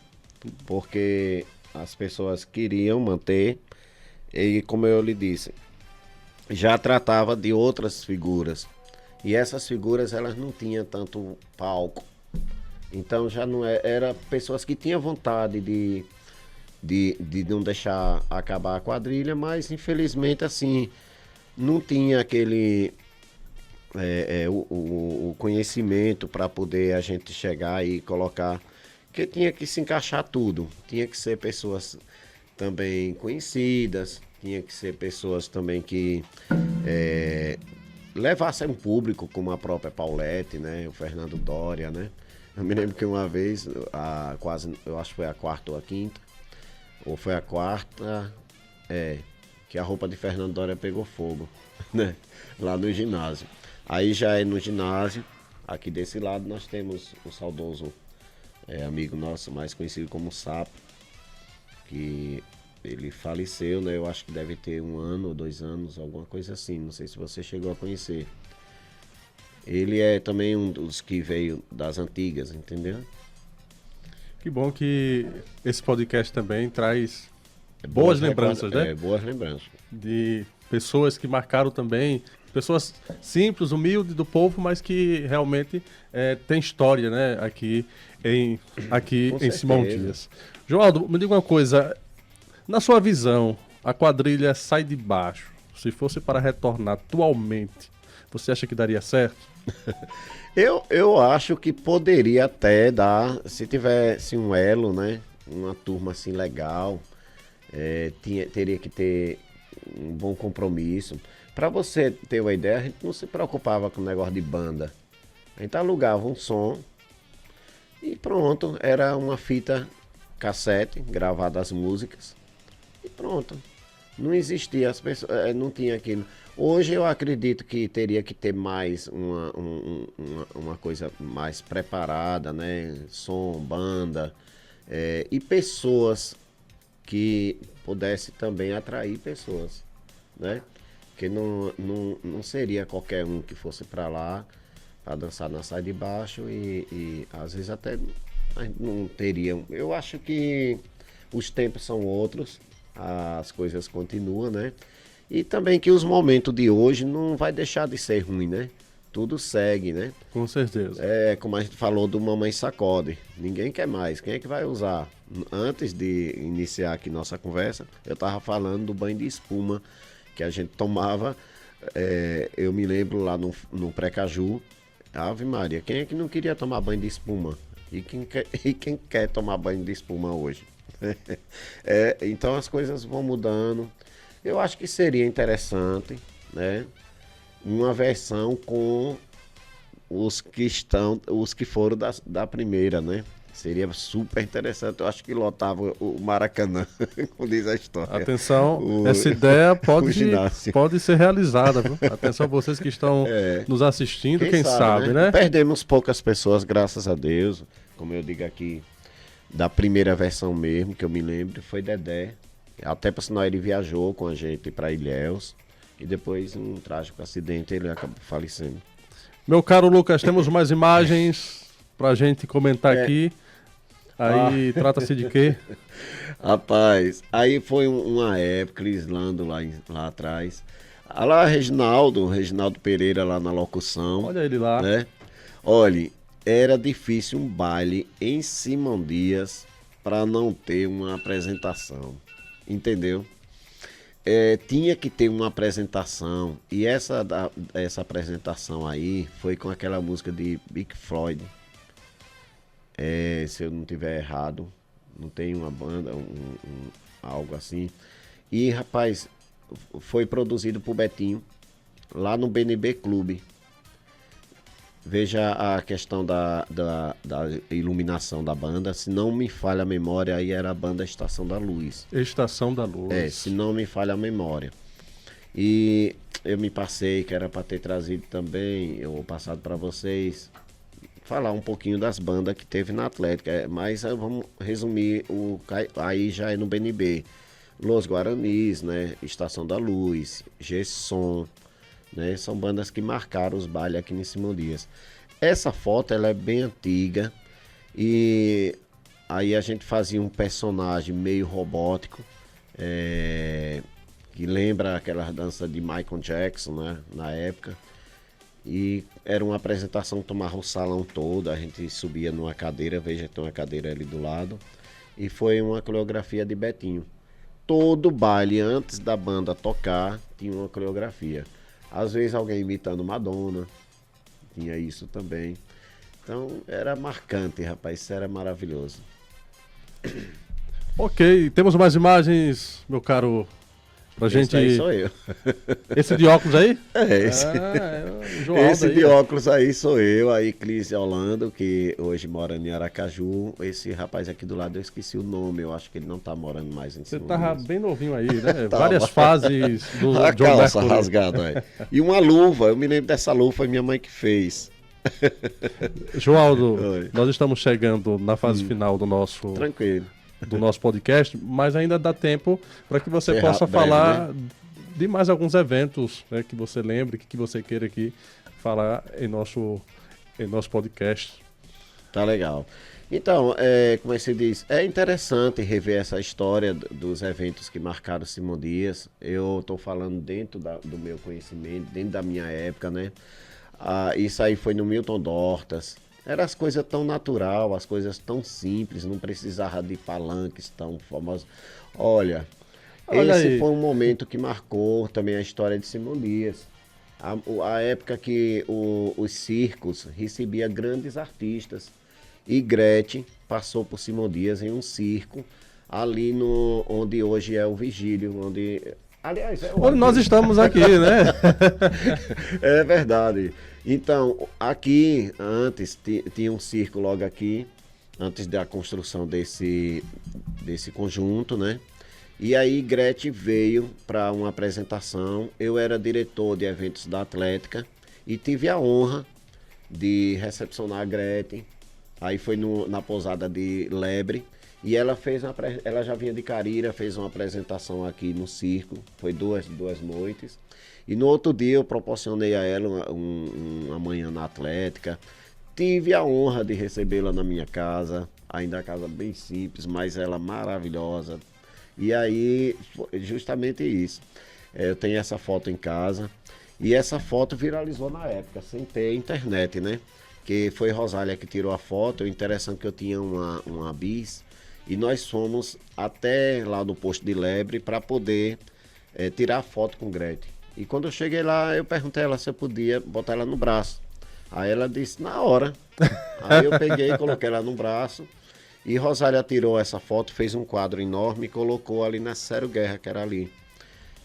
Porque as pessoas queriam manter, e como eu lhe disse, já tratava de outras figuras. E essas figuras elas não tinham tanto palco. Então já não era pessoas que tinham vontade de não deixar acabar a quadrilha, mas infelizmente assim não tinha aquele o conhecimento para poder a gente chegar e colocar, que tinha que se encaixar tudo, tinha que ser pessoas também conhecidas, tinha que ser pessoas também que levassem um público, como a própria Paulette, né, o Fernando Doria, né. Eu me lembro que uma vez, eu acho que foi a quarta ou a quinta, ou foi a quarta, que a roupa de Fernando Doria pegou fogo, né? Lá no ginásio. Aí já no ginásio, aqui desse lado nós temos o saudoso amigo nosso, mais conhecido como Sapo, que ele faleceu, né? Eu acho que deve ter 1 ano ou 2 anos, alguma coisa assim, não sei se você chegou a conhecer. Ele é também um dos que veio das antigas, entendeu? Que bom que esse podcast também traz boas lembranças, né? Boas lembranças. De pessoas que marcaram também, pessoas simples, humildes do povo, mas que realmente tem história, né? Aqui em Simão Dias. Joaldo, me diga uma coisa. Na sua visão, a quadrilha Sai de Baixo, se fosse para retornar atualmente, você acha que daria certo? Eu acho que poderia até dar, se tivesse um elo, né? Uma turma assim legal, teria que ter um bom compromisso. Para você ter uma ideia, a gente não se preocupava com o negócio de banda. A gente alugava um som e pronto, era uma fita cassete, gravada as músicas e pronto. Não existia, as pessoas, não tinha aquilo. Hoje eu acredito que teria que ter mais uma coisa mais preparada, né? Som, banda, e pessoas que pudesse também atrair pessoas, né? Porque não seria qualquer um que fosse para lá para dançar na Sai de Baixo e às vezes até a gente não teria. Eu acho que os tempos são outros, as coisas continuam, né? E também que os momentos de hoje não vai deixar de ser ruim, né? Tudo segue, né? Com certeza. Como a gente falou do Mamãe Sacode. Ninguém quer mais. Quem é que vai usar? Antes de iniciar aqui nossa conversa, eu tava falando do banho de espuma que a gente tomava. Eu me lembro lá no Precaju. Ave Maria, quem é que não queria tomar banho de espuma? E quem quer tomar banho de espuma hoje? Então as coisas vão mudando. Eu acho que seria interessante, né? Uma versão com os que foram da primeira, né? Seria super interessante. Eu acho que lotava o Maracanã, como diz a história. Atenção, essa ideia pode ser realizada, viu? Atenção vocês que estão nos assistindo, quem sabe, né? Perdemos poucas pessoas, graças a Deus. Como eu digo aqui, da primeira versão mesmo, que eu me lembro, foi Dedé. Até por sinal ele viajou com a gente para Ilhéus. E depois, um trágico acidente, ele acabou falecendo. Meu caro Lucas, temos mais imagens pra gente comentar aqui. Aí trata-se de quê? Rapaz, aí foi uma época, Crislando lá atrás. Lá, Reginaldo Pereira lá na locução. Olha ele lá. Né? Olha, era difícil um baile em Simão Dias para não ter uma apresentação. Entendeu? Tinha que ter uma apresentação. E essa apresentação aí foi com aquela música de Pink Floyd. Se eu não tiver errado, não tem uma banda, algo assim. E, rapaz, foi produzido por Betinho, lá no BNB Clube. Veja a questão da iluminação da banda. Se não me falha a memória, aí era a banda Estação da Luz. Estação da Luz. Se não me falha a memória. E eu me passei, que era para ter trazido também, eu passado para vocês, falar um pouquinho das bandas que teve na Atlética. Mas vamos resumir, aí já é no BNB. Los Guaranis, né? Estação da Luz, Gesson, né? São bandas que marcaram os bailes aqui em Simão Dias. Essa foto ela é bem antiga e aí a gente fazia um personagem meio robótico, que lembra aquela dança de Michael Jackson, né? Na época. E era uma apresentação que tomava o salão todo, a gente subia numa cadeira, veja, tem uma cadeira ali do lado, e foi uma coreografia de Betinho. Todo baile, antes da banda tocar, tinha uma coreografia. Às vezes alguém imitando Madonna, tinha isso também. Então era marcante, rapaz, isso era maravilhoso. Ok, temos mais imagens, meu caro, pra gente... Esse aí sou eu. Esse de óculos aí? Esse. O João Esse aí, de óculos aí sou eu, aí Clícia Holando, que hoje mora em Aracaju. Esse rapaz aqui do lado, eu esqueci o nome, eu acho que ele não tá morando mais em Você Simão tava Dias. bem novinho aí, né? Tava. Várias fases do A John calça Mercury. rasgada, aí. E uma luva, eu me lembro dessa luva, foi minha mãe que fez. Joaldo, Oi. nós estamos chegando na fase final do nosso Tranquilo. podcast, mas ainda dá tempo para que você Ser possa breve, falar de mais alguns eventos, né, que você lembre, que você queira aqui falar em nosso podcast. Tá legal. Então, como é que se diz? É interessante rever essa história dos eventos que marcaram Simão Dias. Eu estou falando dentro do meu conhecimento, dentro da minha época, né? Isso aí foi no Milton Dortas. Era as coisas tão natural, as coisas tão simples, não precisava de palanques tão famosos. Olha, Olha esse aí. foi um momento que marcou também a história de Simão Dias. A época que os circos recebia grandes artistas. E Gretchen passou por Simão Dias em um circo, ali no, onde hoje é o Vigílio, onde... Aliás, é Onde nós estamos aqui, né? É verdade. Então, aqui, antes, tinha um circo logo aqui, antes da construção desse conjunto, né? E aí Gretchen veio para uma apresentação. Eu era diretor de eventos da Atlética e tive a honra de recepcionar a Gretchen. Aí foi na pousada de Lebre. E ela ela já vinha de Carira, fez uma apresentação aqui no circo. Foi duas noites. E no outro dia eu proporcionei a ela uma manhã na Atlética. Tive a honra de recebê-la na minha casa. Ainda a casa bem simples, mas ela maravilhosa. E aí, justamente isso. Eu tenho essa foto em casa. E essa foto viralizou na época, sem ter internet, né? Que foi Rosália que tirou a foto. O interessante é que eu tinha uma bis. E nós fomos até lá no posto de Lebre para poder tirar foto com Gretchen. E quando eu cheguei lá, eu perguntei a ela se eu podia botar ela no braço. Aí ela disse, na hora. Aí eu peguei e coloquei ela no braço. E Rosália tirou essa foto, fez um quadro enorme e colocou ali na Cero Guerra, que era ali.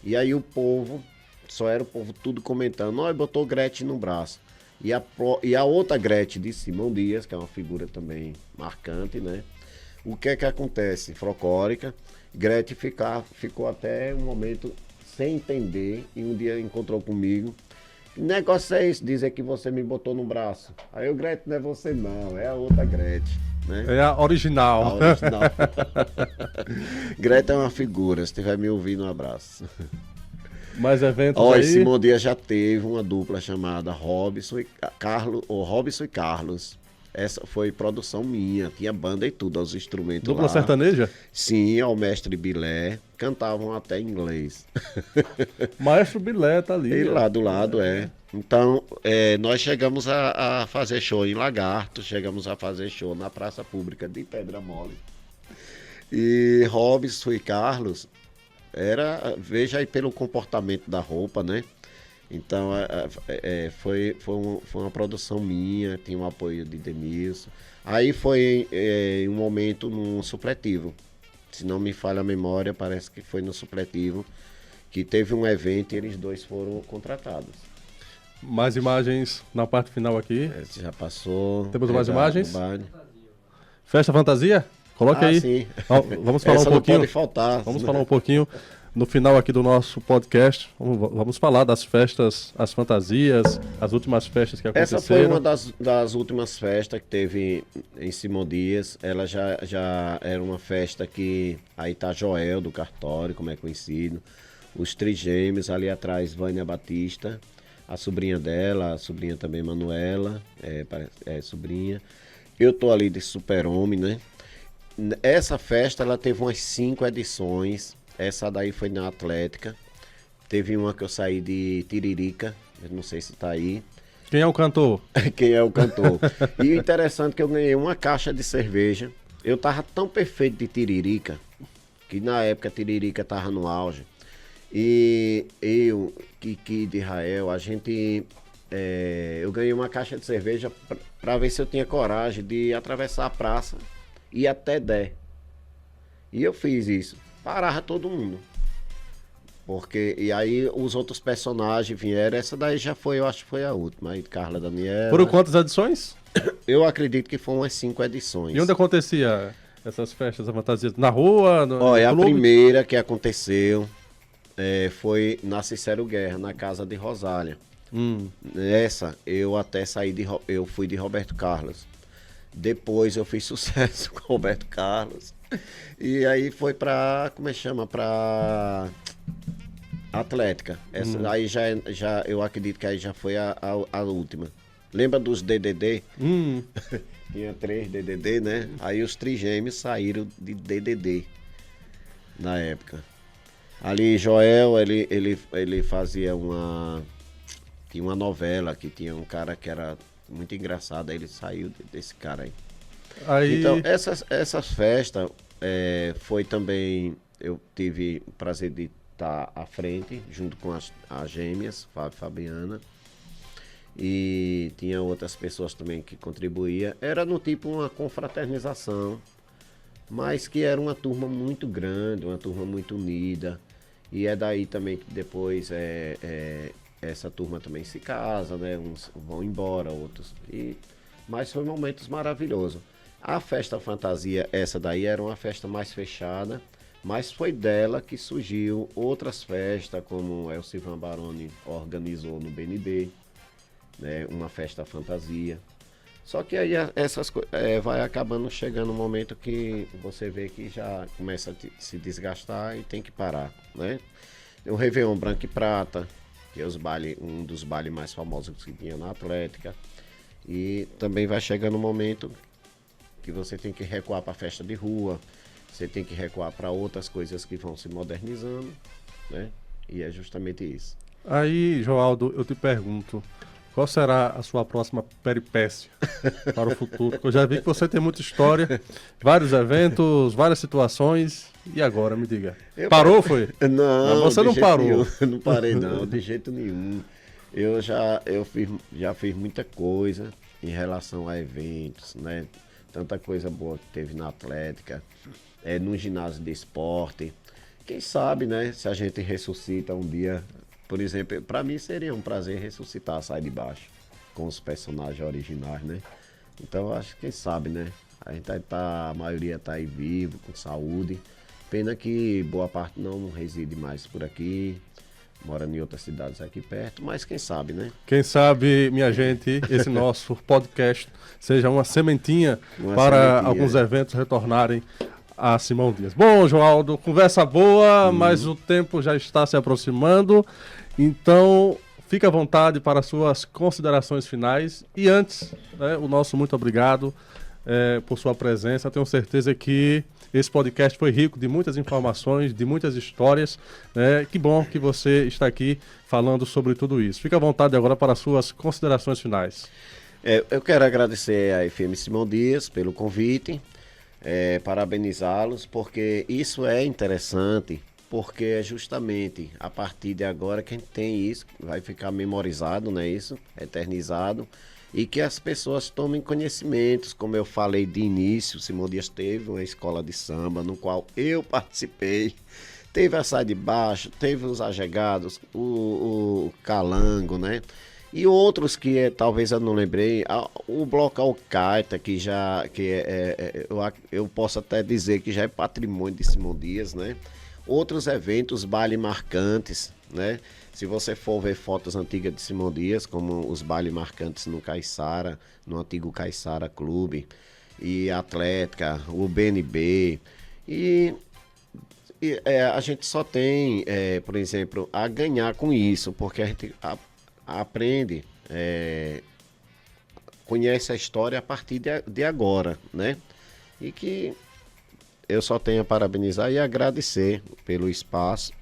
E aí o povo, só era o povo tudo comentando, ó, botou Gretchen no braço. E a outra Gretchen de Simão Dias, que é uma figura também marcante, né? O que é que acontece? Folclórica, Gretchen ficou até um momento sem entender e um dia encontrou comigo. Que negócio é isso? Dizer que você me botou no braço. Aí o Gretchen não é você não, é a outra Gretchen. Né? É a original. A original. Gretchen é uma figura, se estiver me ouvindo, um abraço. Mais eventos Ó, aí? esse Simão Dias já teve uma dupla chamada Robson e Carlos. Essa foi produção minha, tinha banda e tudo, os instrumentos Dupla lá. sertaneja? Sim, ao mestre Bilé, cantavam até em inglês. Maestro Bilé tá ali. E lá do lado, Então, nós chegamos a fazer show em Lagarto, chegamos a fazer show na Praça Pública de Pedra Mole. E Robson e Carlos, veja aí pelo comportamento da roupa, né? Então, foi uma produção minha, tinha um apoio de Denilson. Aí foi um momento num supletivo. Se não me falha a memória, parece que foi no supletivo, que teve um evento e eles dois foram contratados. Mais imagens na parte final aqui. Esse já passou. Temos mais imagens? Baile. Festa Fantasia? Coloque aí. Sim. Ó, vamos falar Essa um pouquinho. não pode faltar. Vamos falar um pouquinho no final aqui do nosso podcast. Vamos falar das festas, as fantasias, as últimas festas que aconteceram. Essa foi uma das últimas festas que teve em Simão Dias. Ela já era uma festa que aí tá Joel do Cartório, como é conhecido. Os Trigêmeos, ali atrás Vânia Batista, a sobrinha dela, a sobrinha também Manuela, sobrinha. Eu tô ali de Super-Homem, né? Essa festa ela teve umas 5 edições. Essa daí foi na Atlética. Teve uma que eu saí de Tiririca, eu não sei se tá aí. Quem é o cantor? Quem é o cantor. E o interessante é que eu ganhei uma caixa de cerveja. Eu tava tão perfeito de Tiririca, que na época Tiririca tava no auge. E eu, Kiki de Israel, eu ganhei uma caixa de cerveja para ver se eu tinha coragem de atravessar a praça e ir até Dé. E eu fiz isso. Parava todo mundo. E aí os outros personagens vieram. Essa daí já foi, eu acho que foi a última. Aí Carla Daniela. Foram quantas edições? Eu acredito que foram umas 5 edições. E onde acontecia essas festas, a fantasia? Na rua? Olha, a clube? primeira que aconteceu foi na Cicero Guerra, na casa de Rosália. Essa, eu até eu fui de Roberto Carlos. Depois eu fiz sucesso com Roberto Carlos. E aí foi pra, como é que chama? Pra Atlética. Essa aí eu acredito que aí já foi a última. Lembra dos DDD? Tinha 3 DDD, né? Aí os Trigêmeos saíram de DDD na época. Ali Joel, ele fazia tinha uma novela que tinha um cara que era muito engraçado, aí ele saiu desse cara aí. Aí... Então, essa festa foi também, eu tive o prazer de estar à frente, junto com as gêmeas, Fábio e Fabiana, e tinha outras pessoas também que contribuíam. Era no tipo uma confraternização, mas que era uma turma muito grande, uma turma muito unida, e é daí também que depois essa turma também se casa, né? Uns vão embora, outros... Mas foi momentos maravilhosos. A festa fantasia, essa daí era uma festa mais fechada, mas foi dela que surgiu outras festas, como o Elcivan Baroni organizou no BNB, né, uma festa fantasia. Só que aí essas coisas vai acabando chegando um momento que você vê que já começa a se desgastar e tem que parar, né? Tem o Réveillon Branco e Prata, que é um dos bailes mais famosos que tinha na Atlética. E também vai chegando um momento que você tem que recuar para a festa de rua, você tem que recuar para outras coisas que vão se modernizando, né? E é justamente isso. Aí, Joaldo, eu te pergunto, qual será a sua próxima peripécia para o futuro? Porque eu já vi que você tem muita história, vários eventos, várias situações. E agora, me diga. Parou, foi? Não, você não parou. Nenhum. Não parei não, de jeito nenhum. Eu já fiz muita coisa em relação a eventos, né? Tanta coisa boa que teve na Atlética, no ginásio de esporte. Quem sabe, né? Se a gente ressuscita um dia, por exemplo, para mim seria um prazer ressuscitar a Sai de Baixo com os personagens originais, né? Então acho que quem sabe, né? A maioria tá aí vivo, com saúde. Pena que boa parte não reside mais por aqui, mora em outras cidades aqui perto, mas quem sabe, né? Quem sabe, minha gente, esse nosso podcast seja uma sementinha para alguns eventos retornarem a Simão Dias. Bom, Joaldo, conversa boa, mas o tempo já está se aproximando, então fique à vontade para suas considerações finais. E antes, né, o nosso muito obrigado por sua presença. Tenho certeza que esse podcast foi rico de muitas informações, de muitas histórias. Que bom que você está aqui falando sobre tudo isso. Fique à vontade agora para as suas considerações finais. Eu quero agradecer à FM Simão Dias pelo convite, parabenizá-los, porque isso é interessante, porque é justamente a partir de agora que a gente tem isso, vai ficar memorizado, né, isso, eternizado, e que as pessoas tomem conhecimentos. Como eu falei de início, Simão Dias teve uma escola de samba no qual eu participei, teve a Sai de Baixo, teve os Ajegados, o Calango, né? E outros que talvez eu não lembrei, o Bloco Alcaita, eu posso até dizer que já é patrimônio de Simão Dias, né? Outros eventos, baile marcantes, né? Se você for ver fotos antigas de Simão Dias, como os bailes marcantes no Caiçara, no antigo Caiçara Clube, e Atlética, o BNB, a gente só tem, por exemplo, a ganhar com isso, porque a gente aprende, conhece a história a partir de agora, né? E que eu só tenho a parabenizar e agradecer pelo espaço.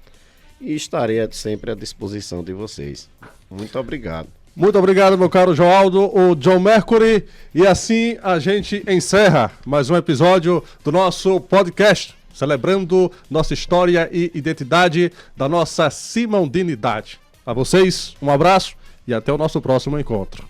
E estarei sempre à disposição de vocês. Muito obrigado. Muito obrigado, meu caro Joaldo, o John Mercury. E assim a gente encerra mais um episódio do nosso podcast, celebrando nossa história e identidade da nossa simondinidade. A vocês, um abraço e até o nosso próximo encontro.